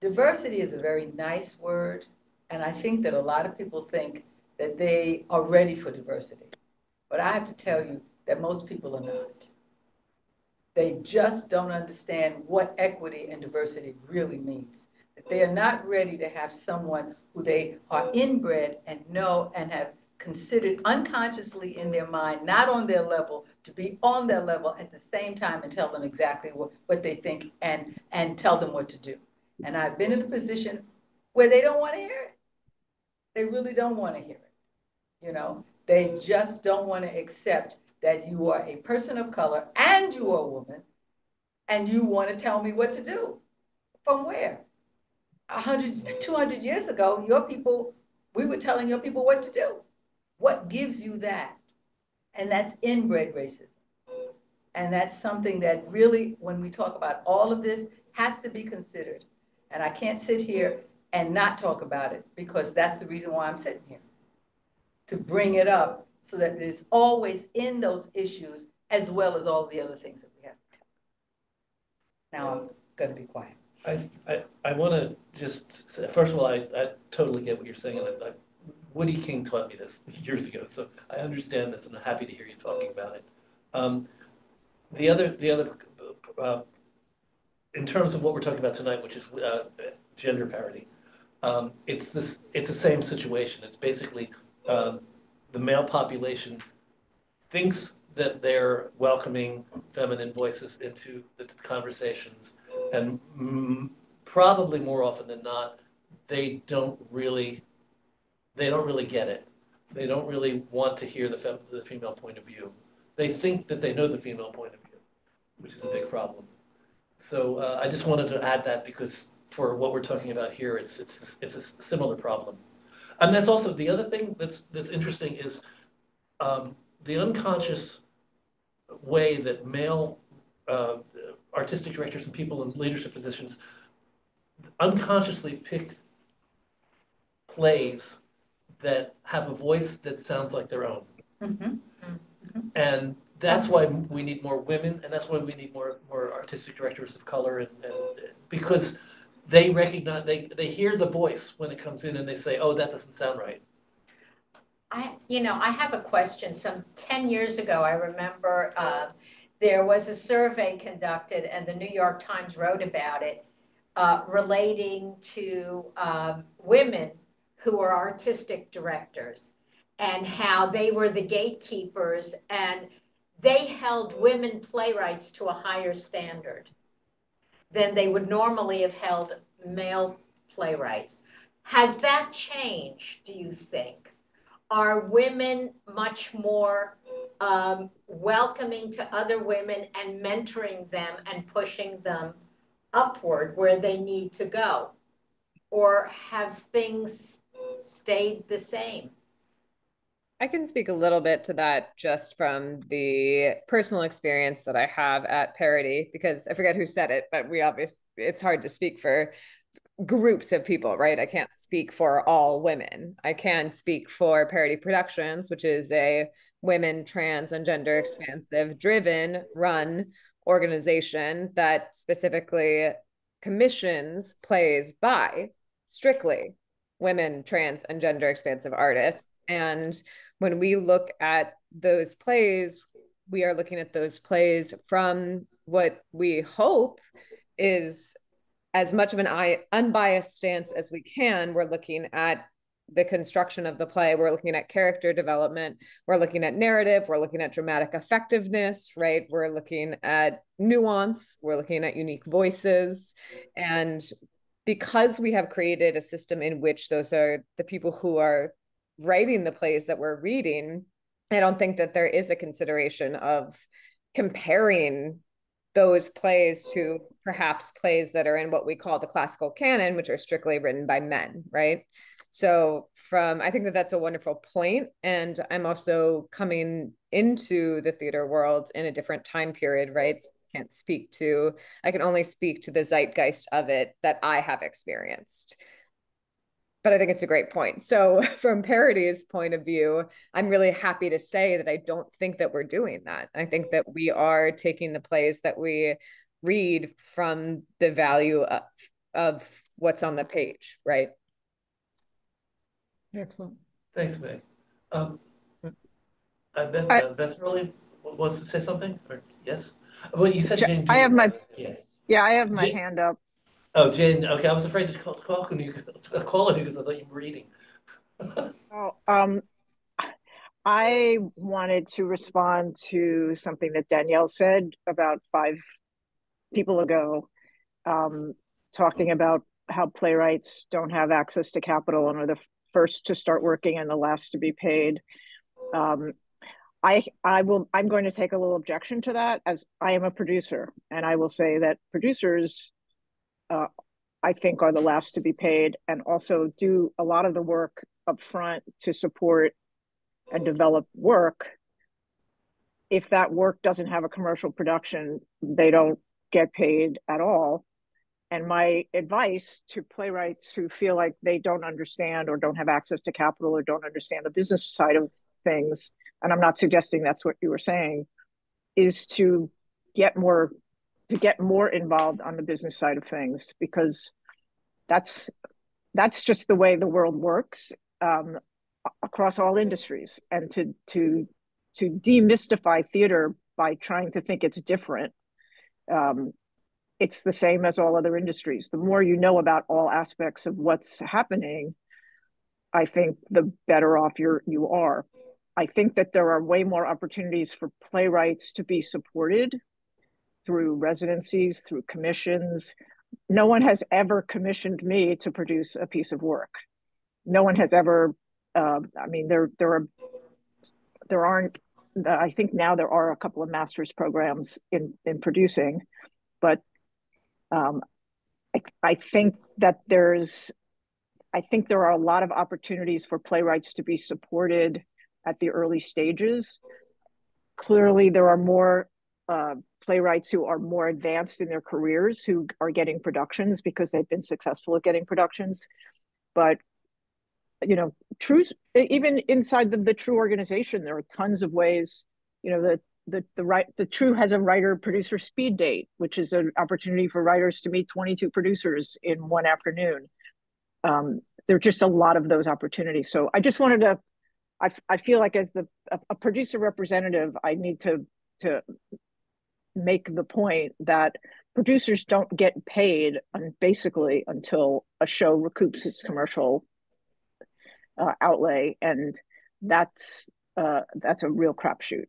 Speaker 5: diversity is a very nice word, and I think that a lot of people think that they are ready for diversity, but I have to tell you that most people are not. They just don't understand what equity and diversity really means. That they are not ready to have someone who they are inbred and know and have considered unconsciously in their mind, not on their level, to be on their level at the same time and tell them exactly what they think and tell them what to do. And I've been in a position where they don't want to hear it. They really don't want to hear it. They just don't want to accept that you are a person of color and you are a woman, and you want to tell me what to do. From where? 100, 200 years ago, we were telling your people what to do. What gives you that? And that's inbred racism. And that's something that really, when we talk about all of this, has to be considered. And I can't sit here and not talk about it, because that's the reason why I'm sitting here, to bring it up, so that it's always in those issues, as well as all the other things that we have to talk about. Now I'm going to be quiet.
Speaker 1: I want to just say, first of all, I totally get what you're saying, and I Woody King taught me this years ago, so I understand this, and I'm happy to hear you talking about it. The other, in terms of what we're talking about tonight, which is gender parity, it's the same situation. It's basically the male population thinks that they're welcoming feminine voices into the conversations, and probably more often than not, they don't really get it. They don't really want to hear the female point of view. They think that they know the female point of view, which is a big problem. So I just wanted to add that because for what we're talking about here, it's a similar problem. And that's also the other thing that's interesting is the unconscious way that male artistic directors and people in leadership positions unconsciously pick plays that have a voice that sounds like their own.
Speaker 2: Mm-hmm. Mm-hmm.
Speaker 1: And that's why we need more women, and that's why we need more artistic directors of color, and because they recognize, they hear the voice when it comes in and they say, oh, that doesn't sound right.
Speaker 2: I have a question. Some 10 years ago, I remember there was a survey conducted and the New York Times wrote about it relating to women who are artistic directors and how they were the gatekeepers and they held women playwrights to a higher standard than they would normally have held male playwrights. Has that changed, do you think? Are women much more welcoming to other women and mentoring them and pushing them upward where they need to go? Or have things stayed the same?
Speaker 4: I can speak a little bit to that just from the personal experience that I have at Parity, because I forget who said it, but it's hard to speak for groups of people, right? I can't speak for all women. I can speak for Parity Productions, which is a women, trans, and gender expansive driven run organization that specifically commissions plays by strictly women, trans, and gender expansive artists. And when we look at those plays, we are looking at those plays from what we hope is as much of an unbiased stance as we can. We're looking at the construction of the play. We're looking at character development. We're looking at narrative. We're looking at dramatic effectiveness, right? We're looking at nuance. We're looking at unique voices. And because we have created a system in which those are the people who are writing the plays that we're reading, I don't think that there is a consideration of comparing those plays to perhaps plays that are in what we call the classical canon, which are strictly written by men, right? So I think that that's a wonderful point. And I'm also coming into the theater world in a different time period, right? So I can only speak to the zeitgeist of it that I have experienced. But I think it's a great point. So from Parity's point of view, I'm really happy to say that I don't think that we're doing that. I think that we are taking the plays that we read from the value of what's on the page, right?
Speaker 10: Excellent.
Speaker 1: Thanks, Meg. Beth really wants to say something? Or yes? Well, you said Jane.
Speaker 11: I have my
Speaker 1: yes.
Speaker 11: Yeah, I have my hand up.
Speaker 1: Oh, Jane. Okay, I was afraid to call you because I thought you were reading.
Speaker 11: I wanted to respond to something that Danielle said about 5 people ago, talking about how playwrights don't have access to capital and are the first to start working and the last to be paid. I'm going to take a little objection to that, as I am a producer, and I will say that producers, I think, are the last to be paid and also do a lot of the work up front to support and develop work. If that work doesn't have a commercial production, they don't get paid at all. And my advice to playwrights who feel like they don't understand or don't have access to capital or don't understand the business side of things, and I'm not suggesting that's what you were saying, is to get more involved on the business side of things, because that's just the way the world works. across all industries, and to demystify theater by trying to think it's different. It's the same as all other industries. The more you know about all aspects of what's happening, I think the better off you are. I think that there are way more opportunities for playwrights to be supported through residencies, through commissions. No one has ever commissioned me to produce a piece of work. No one has ever. I mean, there aren't. I think now there are a couple of master's programs in producing, but I think that I think there are a lot of opportunities for playwrights to be supported at the early stages. Clearly, there are more playwrights who are more advanced in their careers who are getting productions because they've been successful at getting productions. But you know, even inside the True organization, there are tons of ways. You know, the True has a writer producer speed date, which is an opportunity for writers to meet 22 producers in one afternoon. There are just a lot of those opportunities. So I just wanted to, I feel like as a producer representative, I need to make the point that producers don't get paid basically until a show recoups its commercial outlay, and that's a real crapshoot.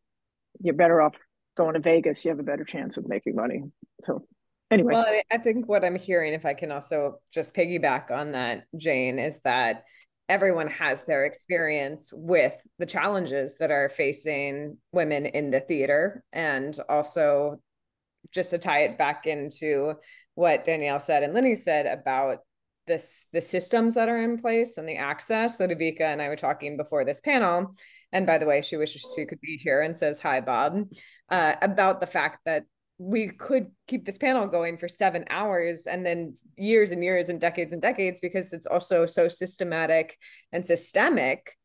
Speaker 11: You're better off going to Vegas. You have a better chance of making money. So anyway.
Speaker 4: Well, I think what I'm hearing, if I can also just piggyback on that, Jane, is that everyone has their experience with the challenges that are facing women in the theater. And also, just to tie it back into what Danielle said and Lynnie said about the systems that are in place and the access. That Avika and I were talking before this panel, and by the way, she wishes she could be here and says hi, Bob, about the fact that we could keep this panel going for 7 hours and then years and years and decades, because it's also so systematic and systemic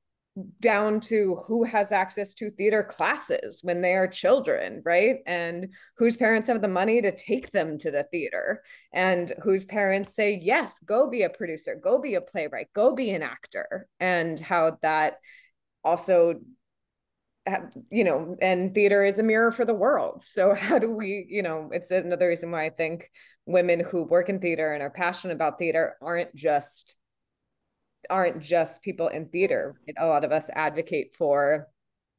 Speaker 4: down to who has access to theater classes when they are children, right? And whose parents have the money to take them to the theater, and whose parents say, yes, go be a producer, go be a playwright, go be an actor, and how that also, you know, and theater is a mirror for the world. So how do we, you know, it's another reason why I think women who work in theater and are passionate about theater aren't just people in theater. A lot of us advocate for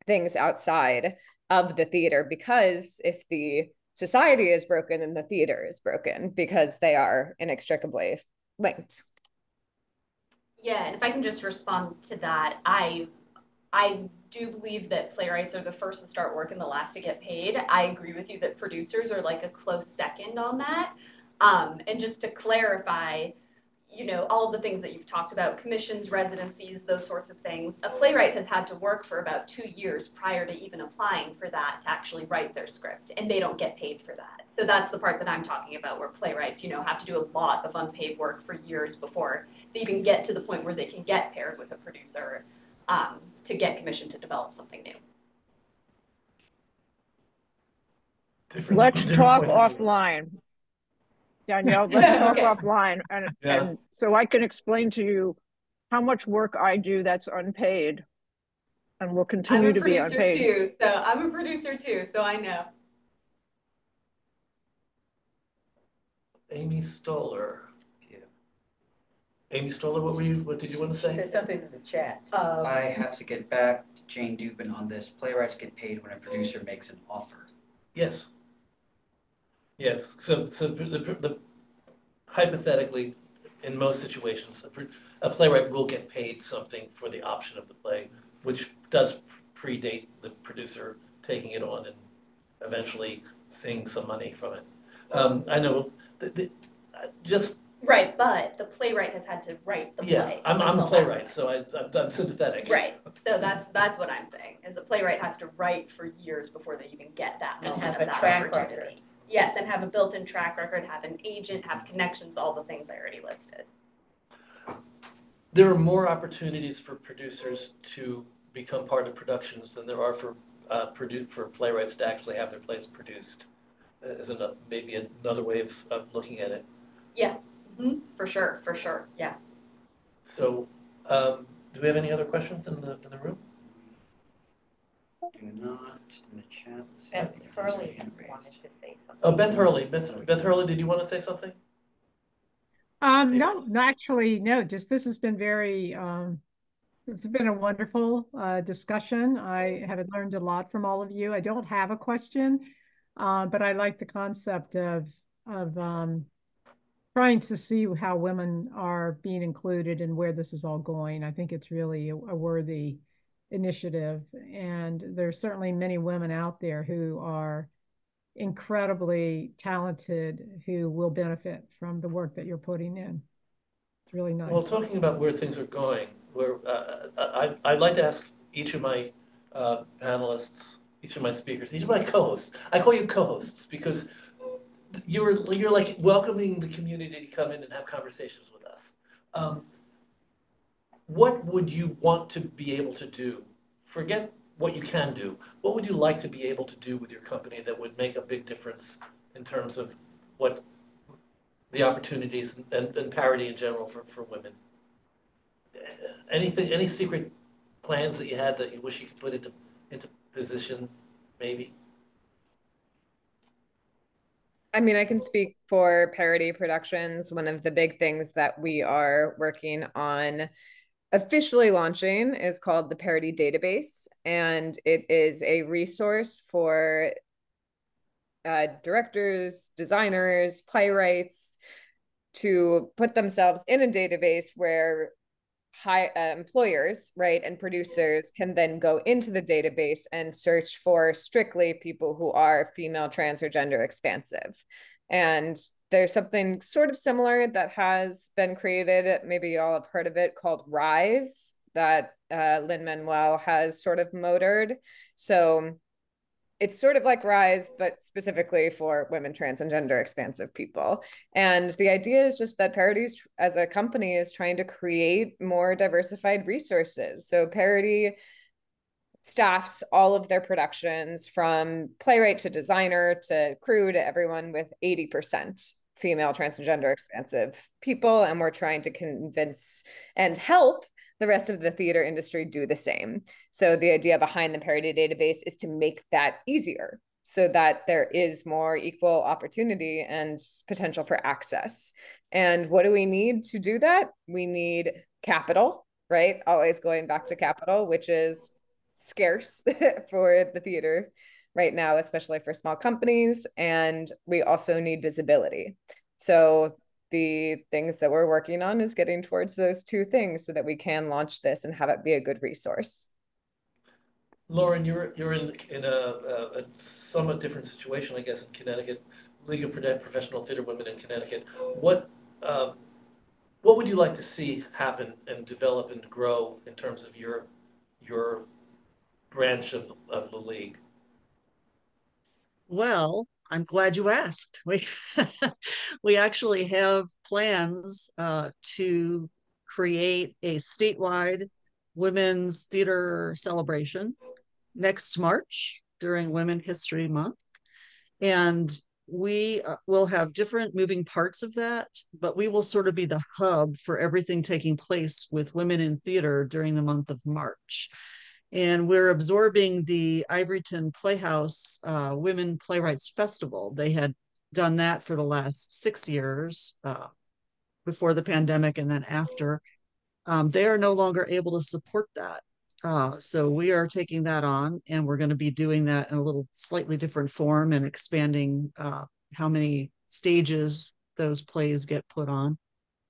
Speaker 4: things outside of the theater, because if the society is broken, then the theater is broken, because they are inextricably linked.
Speaker 8: Yeah, and if I can just respond to that, I do believe that playwrights are the first to start work and the last to get paid. I agree with you that producers are like a close second on that. And just to clarify, you know, all of the things that you've talked about, commissions, residencies, those sorts of things, a playwright has had to work for about 2 years prior to even applying for that to actually write their script, and they don't get paid for that. So that's the part that I'm talking about, where playwrights, you know, have to do a lot of unpaid work for years before they even get to the point where they can get paired with a producer to get commissioned to develop something new.
Speaker 11: Let's talk offline. Danielle, let's talk offline, and so I can explain to you how much work I do that's unpaid and will continue to be unpaid.
Speaker 8: I'm a producer too, so I know.
Speaker 1: Amy Stoller. Yeah. Amy Stoller, what did you want to say?
Speaker 5: She said something in the chat.
Speaker 9: I have to get back to Jane Dupin on this. Playwrights get paid when a producer makes an offer.
Speaker 1: Yes. Yes. So hypothetically, in most situations, a playwright will get paid something for the option of the play, which does predate the producer taking it on and eventually seeing some money from it. I know just
Speaker 8: right, but the playwright has had to write the play.
Speaker 1: I'm a playwright, so I'm sympathetic.
Speaker 8: Right. So that's what I'm saying. Is the playwright has to write for years before they even get that moment
Speaker 5: and have
Speaker 8: of
Speaker 5: a
Speaker 8: that
Speaker 5: track
Speaker 8: opportunity.
Speaker 5: record.
Speaker 8: Yes, and have a built-in track record, have an agent, have connections, all the things I already listed.
Speaker 1: There are more opportunities for producers to become part of productions than there are for playwrights to actually have their plays produced. Is maybe another way of looking at it.
Speaker 8: Yeah, for sure, yeah.
Speaker 1: So Do we have any other questions in the room?
Speaker 9: Do not in the chat.
Speaker 2: Beth Hurley wanted to say something.
Speaker 1: Oh, Beth Hurley. Beth Hurley, did you want to say something?
Speaker 10: No, actually, no, just this has been very, it's been a wonderful discussion. I have learned a lot from all of you. I don't have a question, but I like the concept of trying to see how women are being included and where this is all going. I think it's really a worthy initiative. And there's certainly many women out there who are incredibly talented who will benefit from the work that you're putting in. It's really nice.
Speaker 1: Well, talking about where things are going, I'd like to ask each of my panelists, each of my speakers, each of my co-hosts. I call you co-hosts because you're like welcoming the community to come in and have conversations with us. What would you want to be able to do? Forget what you can do. What would you like to be able to do with your company that would make a big difference in terms of what the opportunities and parity in general for women? Anything, any secret plans that you had that you wish you could put into position, maybe?
Speaker 4: I mean, I can speak for Parity Productions. One of the big things that we are working on officially launching is called the Parity Database, and it is a resource for directors, designers, playwrights to put themselves in a database where employers, right, and producers can then go into the database and search for strictly people who are female, trans, or gender expansive. And there's something sort of similar that has been created, maybe you all have heard of it, called Rise, that Lin-Manuel has sort of motored. So it's sort of like Rise, but specifically for women, trans, and gender expansive people. And the idea is just that Parity's as a company is trying to create more diversified resources. So Parity staffs all of their productions from playwright to designer to crew to everyone with 80% female, trans, and gender expansive people. And we're trying to convince and help the rest of the theater industry do the same. So the idea behind the Parity Database is to make that easier so that there is more equal opportunity and potential for access. And what do we need to do that? We need capital, right? Always going back to capital, which is scarce for the theater right now, especially for small companies. And we also need visibility. So the things that we're working on is getting towards those two things so that we can launch this and have it be a good resource.
Speaker 1: Lauren, you're in a somewhat different situation, I guess, in Connecticut. League of Professional Theater Women in Connecticut. What would you like to see happen and develop and grow in terms of your branch of the league?
Speaker 7: Well, I'm glad you asked. We actually have plans to create a statewide women's theater celebration next March during Women History Month. And we will have different moving parts of that, but we will sort of be the hub for everything taking place with women in theater during the month of March. And we're absorbing the Ivoryton Playhouse Women Playwrights Festival. They had done that for the last 6 years before the pandemic and then after. They are no longer able to support that. So we are taking that on, and we're going to be doing that in a little slightly different form and expanding how many stages those plays get put on.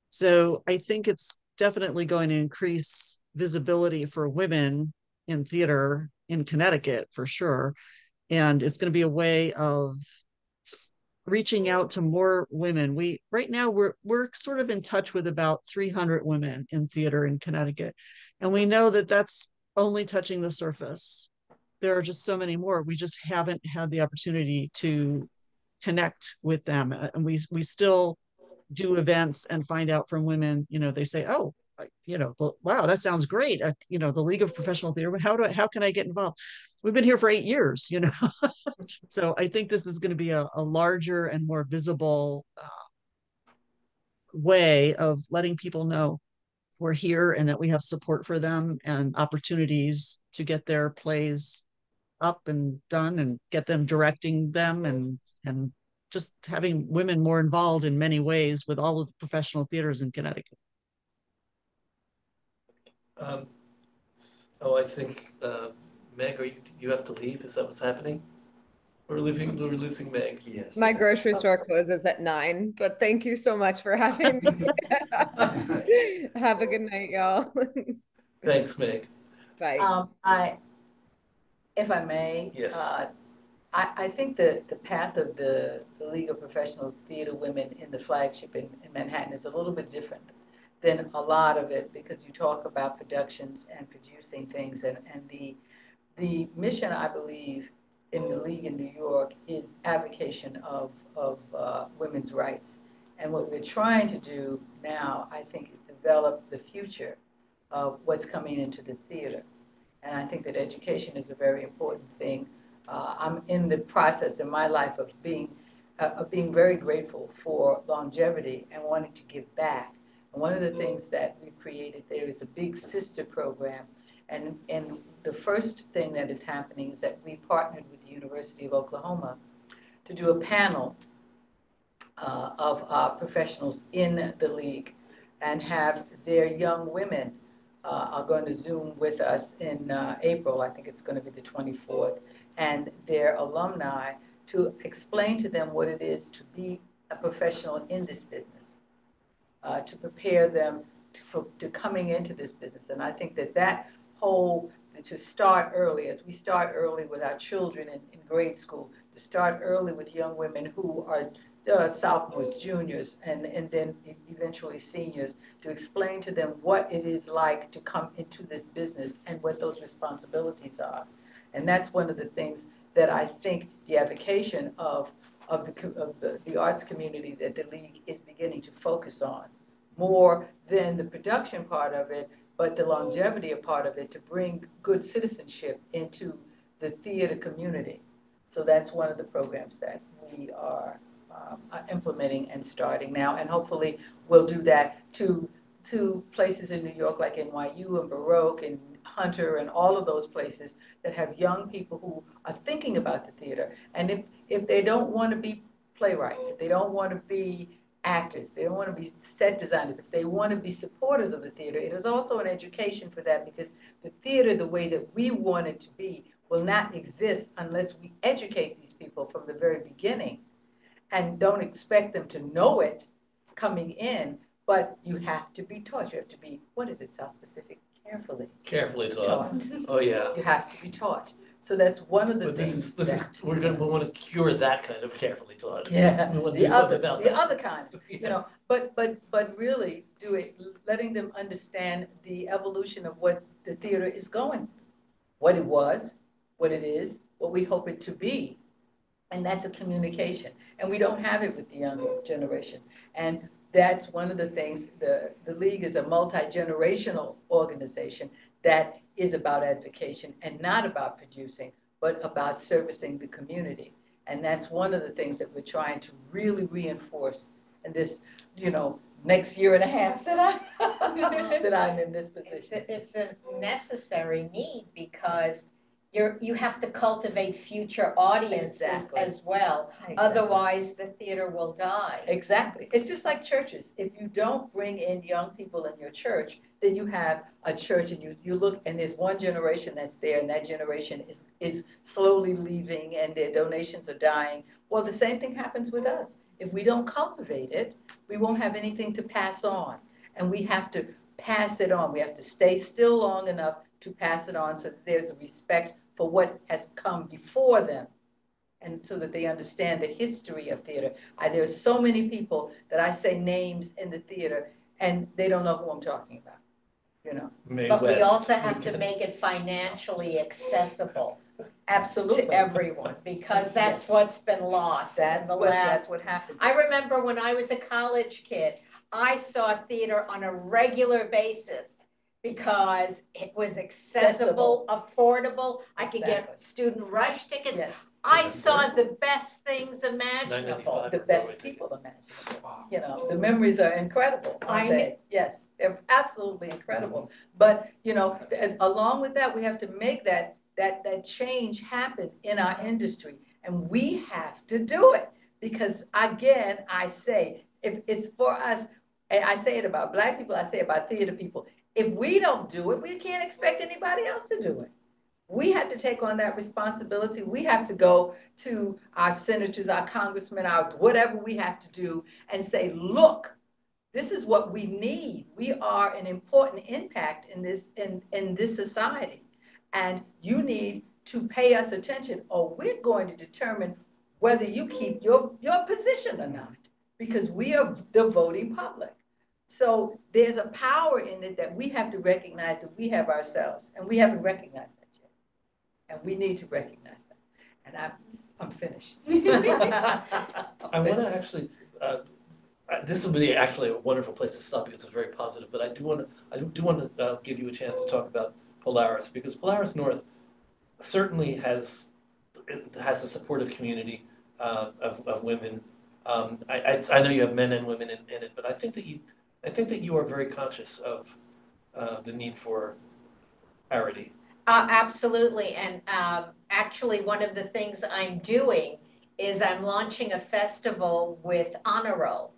Speaker 7: So I think it's definitely going to increase visibility for women in theater in Connecticut for sure. And it's going to be a way of reaching out to more women. Right now we're sort of in touch with about 300 women in theater in Connecticut. And we know that that's only touching the surface. There are just so many more. We just haven't had the opportunity to connect with them. And we still do events and find out from women, they say, oh, wow, that sounds great. The League of Professional Theater, how can I get involved? We've been here for 8 years, So I think this is going to be a larger and more visible way of letting people know we're here and that we have support for them and opportunities to get their plays up and done and get them directing them and just having women more involved in many ways with all of the professional theaters in Connecticut.
Speaker 1: I think Meg, you have to leave? Is that what's happening? We're losing Meg.
Speaker 9: Yes.
Speaker 4: My grocery store closes at 9, but thank you so much for having me. Have a good night, y'all.
Speaker 1: Thanks, Meg.
Speaker 4: Bye.
Speaker 5: If I may,
Speaker 1: yes.
Speaker 5: I think the path of the League of Professional Theater Women in the flagship in Manhattan is a little bit different than a lot of it, because you talk about productions and producing things, and the mission, I believe, in the League in New York is advocacy of women's rights. And what we're trying to do now, I think, is develop the future of what's coming into the theater. And I think that education is a very important thing. I'm in the process in my life of being very grateful for longevity and wanting to give back. And one of the things that we created there is a big sister program. And the first thing that is happening is that we partnered with the University of Oklahoma to do a panel of professionals in the League, and have their young women are going to Zoom with us in April. I think it's going to be the 24th, and their alumni, to explain to them what it is to be a professional in this business, to prepare them to coming into this business. And I think that whole, to start early, as we start early with our children in grade school, to start early with young women who are sophomores, juniors, and then eventually seniors, to explain to them what it is like to come into this business and what those responsibilities are. And that's one of the things that I think the advocacy of the arts community that the League is beginning to focus on, more than the production part of it, but the longevity part of it, to bring good citizenship into the theater community. So that's one of the programs that we are implementing and starting now, and hopefully we'll do that to places in New York like NYU and Baroque and Hunter and all of those places that have young people who are thinking about the theater. And if they don't want to be playwrights, if they don't want to be actors, they don't want to be set designers, if they want to be supporters of the theater, it is also an education for that, because the theater, the way that we want it to be, will not exist unless we educate these people from the very beginning, and don't expect them to know it coming in, but you have to be taught. You have to be, what is it, South Pacific? Carefully
Speaker 1: taught. Oh yeah.
Speaker 5: You have to be taught. So that's one of the things.
Speaker 1: We want to cure that kind of carefully taught.
Speaker 5: Yeah.
Speaker 1: We want to do something about
Speaker 5: the
Speaker 1: that.
Speaker 5: other kind, you know. But really letting them understand the evolution of what the theater is going, what it was, what it is, what we hope it to be. And that's a communication. And we don't have it with the younger generation. And that's one of the things, the League is a multi-generational organization that is about advocacy and not about producing, but about servicing the community. And that's one of the things that we're trying to really reinforce in this, next year and a half that I'm in this position.
Speaker 2: It's a necessary need, because you have to cultivate future audiences as well. Exactly. Otherwise, the theater will die.
Speaker 5: Exactly. It's just like churches. If you don't bring in young people in your church, then you have a church, and you look, and there's one generation that's there, and that generation is slowly leaving, and their donations are dying. Well, the same thing happens with us. If we don't cultivate it, we won't have anything to pass on. And we have to pass it on. We have to stay still long enough to pass it on, so that there's a respect for what has come before them, and so that they understand the history of theater. There's so many people that I say names in the theater, and they don't know who I'm talking about,
Speaker 2: But we also have to make it financially accessible.
Speaker 5: Absolutely.
Speaker 2: To everyone, because that's what's been lost.
Speaker 5: That's what happens.
Speaker 2: I remember when I was a college kid, I saw theater on a regular basis, because it was accessible, affordable. I could get student rush tickets. Yes. I saw the best things imaginable.
Speaker 5: The best people imaginable. The memories are incredible, aren't they? Yes. They're absolutely incredible. But, you know, along with that, we have to make that change happen in our industry. And we have to do it. Because again, I say, if it's for us, and I say it about Black people, I say it about theater people, if we don't do it, we can't expect anybody else to do it. We have to take on that responsibility. We have to go to our senators, our congressmen, our whatever we have to do and say, look, this is what we need. We are an important impact in this society. And you need to pay us attention, or we're going to determine whether you keep your position or not, because we are the voting public. So there's a power in it that we have to recognize that we have ourselves, and we haven't recognized that yet. And we need to recognize that. And I'm finished.
Speaker 1: I want to actually, this will be actually a wonderful place to stop because it's very positive, but I do want to give you a chance to talk about Polaris, because Polaris North certainly has a supportive community of women. I know you have men and women in it, but I think that you are very conscious of the need for parity.
Speaker 2: Absolutely, and actually one of the things I'm doing is I'm launching a festival with Honor Roll,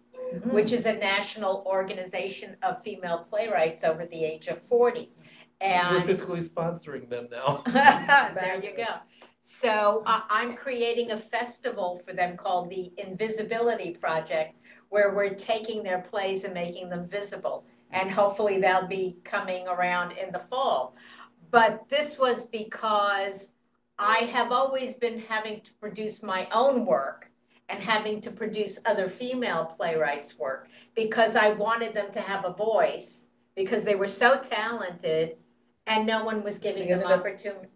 Speaker 2: which is a national organization of female playwrights over the age of 40. And
Speaker 1: we're fiscally sponsoring them now.
Speaker 2: There you go. So I'm creating a festival for them called the Invisibility Project, where we're taking their plays and making them visible. And hopefully they'll be coming around in the fall. But this was because I have always been having to produce my own work and having to produce other female playwrights' work because I wanted them to have a voice, because they were so talented and no one was giving them opportunities.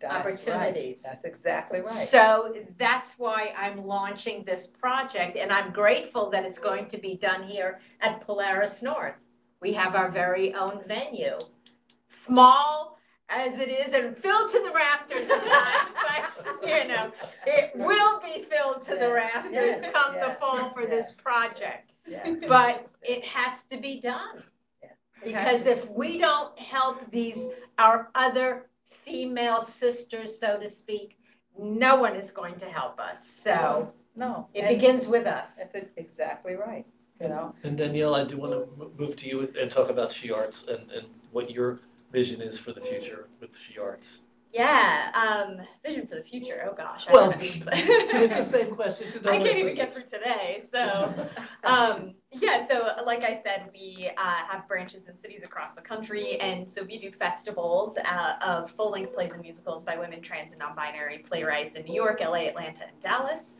Speaker 5: Right. That's exactly right.
Speaker 2: So that's why I'm launching this project, and I'm grateful that it's going to be done here at Polaris North. We have our very own venue, small as it is and filled to the rafters tonight, but you know, it will be filled to the rafters come the fall for this project. But it has to be done. Because if we don't help our other female sisters, so to speak, no one is going to help us. So
Speaker 5: no,
Speaker 2: it begins with us.
Speaker 5: That's exactly right. You know.
Speaker 1: And Danielle, I do want to move to you and talk about SheArts and what your vision is for the future with SheArts.
Speaker 8: Yeah, vision for the future. Oh gosh.
Speaker 1: Well, it's the same question.
Speaker 8: I can't even get through today. So, yeah. So, like I said, we have branches in cities across the country, and so we do festivals of full-length plays and musicals by women, trans, and non-binary playwrights in New York, LA, Atlanta, and Dallas.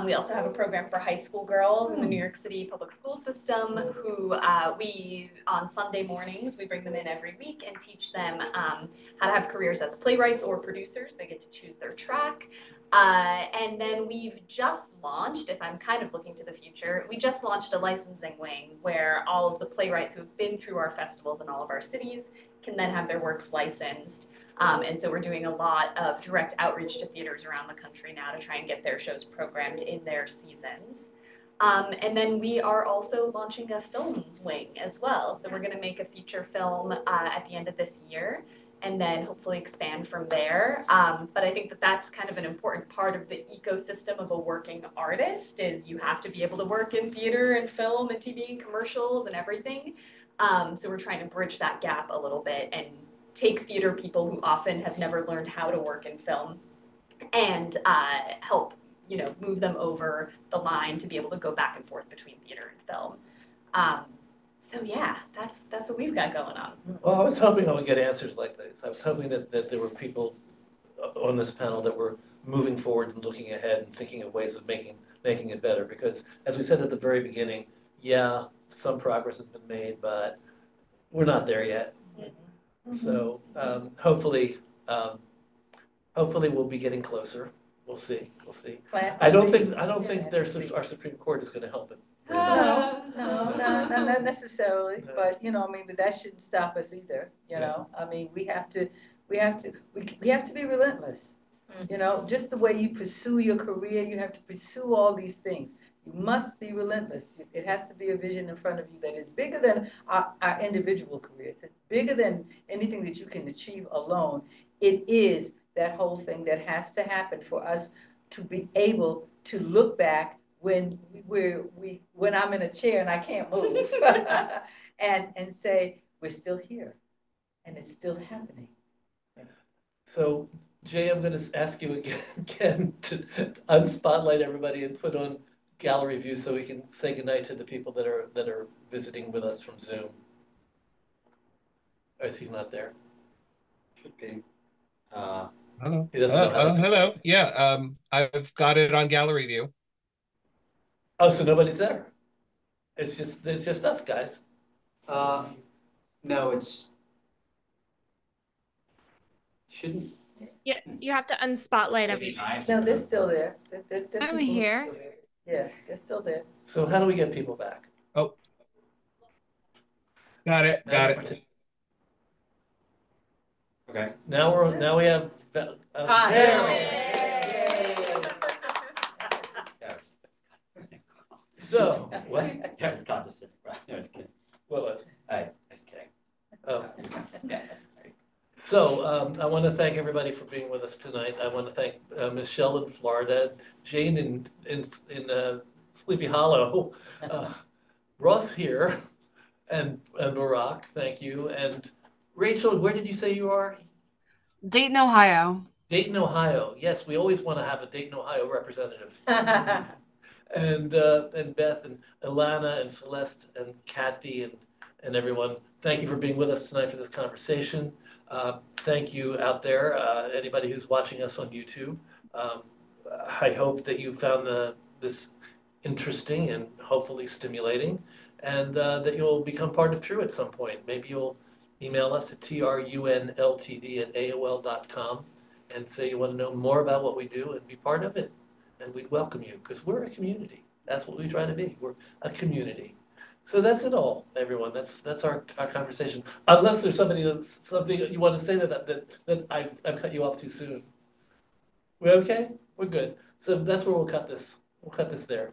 Speaker 8: We also have a program for high school girls in the New York City public school system who on Sunday mornings, we bring them in every week and teach them how to have careers as playwrights or producers. They get to choose their track. And then we've just launched, if I'm kind of looking to the future, we just launched a licensing wing where all of the playwrights who have been through our festivals in all of our cities can then have their works licensed. And so we're doing a lot of direct outreach to theaters around the country now to try and get their shows programmed in their seasons. And then we are also launching a film wing as well. So we're going to make a feature film at the end of this year and then hopefully expand from there. But I think that that's kind of an important part of the ecosystem of a working artist is you have to be able to work in theater and film and TV and commercials and everything. So we're trying to bridge that gap a little bit and take theater people who often have never learned how to work in film and help, move them over the line to be able to go back and forth between theater and film. So yeah, that's what we've got going on.
Speaker 1: Well, I was hoping I would get answers like this. I was hoping that there were people on this panel that were moving forward and looking ahead and thinking of ways of making it better. Because as we said at the very beginning, yeah, some progress has been made, but we're not there yet. So hopefully we'll be getting closer. We'll see. I don't think our Supreme Court is going to help it.
Speaker 5: No, not necessarily. No. But but that shouldn't stop us either. We have to be relentless. Just the way you pursue your career, you have to pursue all these things. You must be relentless. It has to be a vision in front of you that is bigger than our individual careers. It's bigger than anything that you can achieve alone. It is that whole thing that has to happen for us to be able to look back when when I'm in a chair and I can't move and say, we're still here and it's still happening.
Speaker 1: So Jay, I'm going to ask you again to unspotlight everybody and put on gallery view so we can say goodnight to the people that are visiting with us from Zoom. Or is he not there?
Speaker 9: Should be.
Speaker 3: Hello.
Speaker 1: He doesn't know how to do
Speaker 3: Hello.
Speaker 1: this.
Speaker 3: Yeah. I've got it on gallery view.
Speaker 1: Oh, so nobody's there. It's just us guys.
Speaker 9: No, it's shouldn't.
Speaker 12: Yeah, you have to unspotlight everything.
Speaker 5: No, they're still there.
Speaker 12: I'm here.
Speaker 5: Yeah, they're still there.
Speaker 1: So how do we get people back?
Speaker 3: Oh. Got it.
Speaker 9: Okay.
Speaker 1: Now we have.
Speaker 5: There
Speaker 1: So what?
Speaker 9: Yeah, it's condescending. No, it's kidding.
Speaker 1: What was?
Speaker 9: I was kidding.
Speaker 1: Oh. So I want to thank everybody for being with us tonight. I want to thank Michelle in Florida, Jane in Sleepy Hollow, Ross here, and Barack, thank you. And Rachel, where did you say you are?
Speaker 13: Dayton, Ohio.
Speaker 1: Dayton, Ohio. Yes, we always want to have a Dayton, Ohio representative. And Beth and Ilana and Celeste and Kathy and everyone, thank you for being with us tonight for this conversation. Thank you out there, anybody who's watching us on YouTube. I hope that you found this interesting and hopefully stimulating, and that you'll become part of True at some point. Maybe you'll email us at trunltd@aol.com and say you want to know more about what we do and be part of it. And we'd welcome you because we're a community. That's what we try to be. We're a community. So that's it all, everyone. That's our conversation. Unless there's something you want to say that I've cut you off too soon. We okay? We're good. So that's where we'll cut this. We'll cut this there.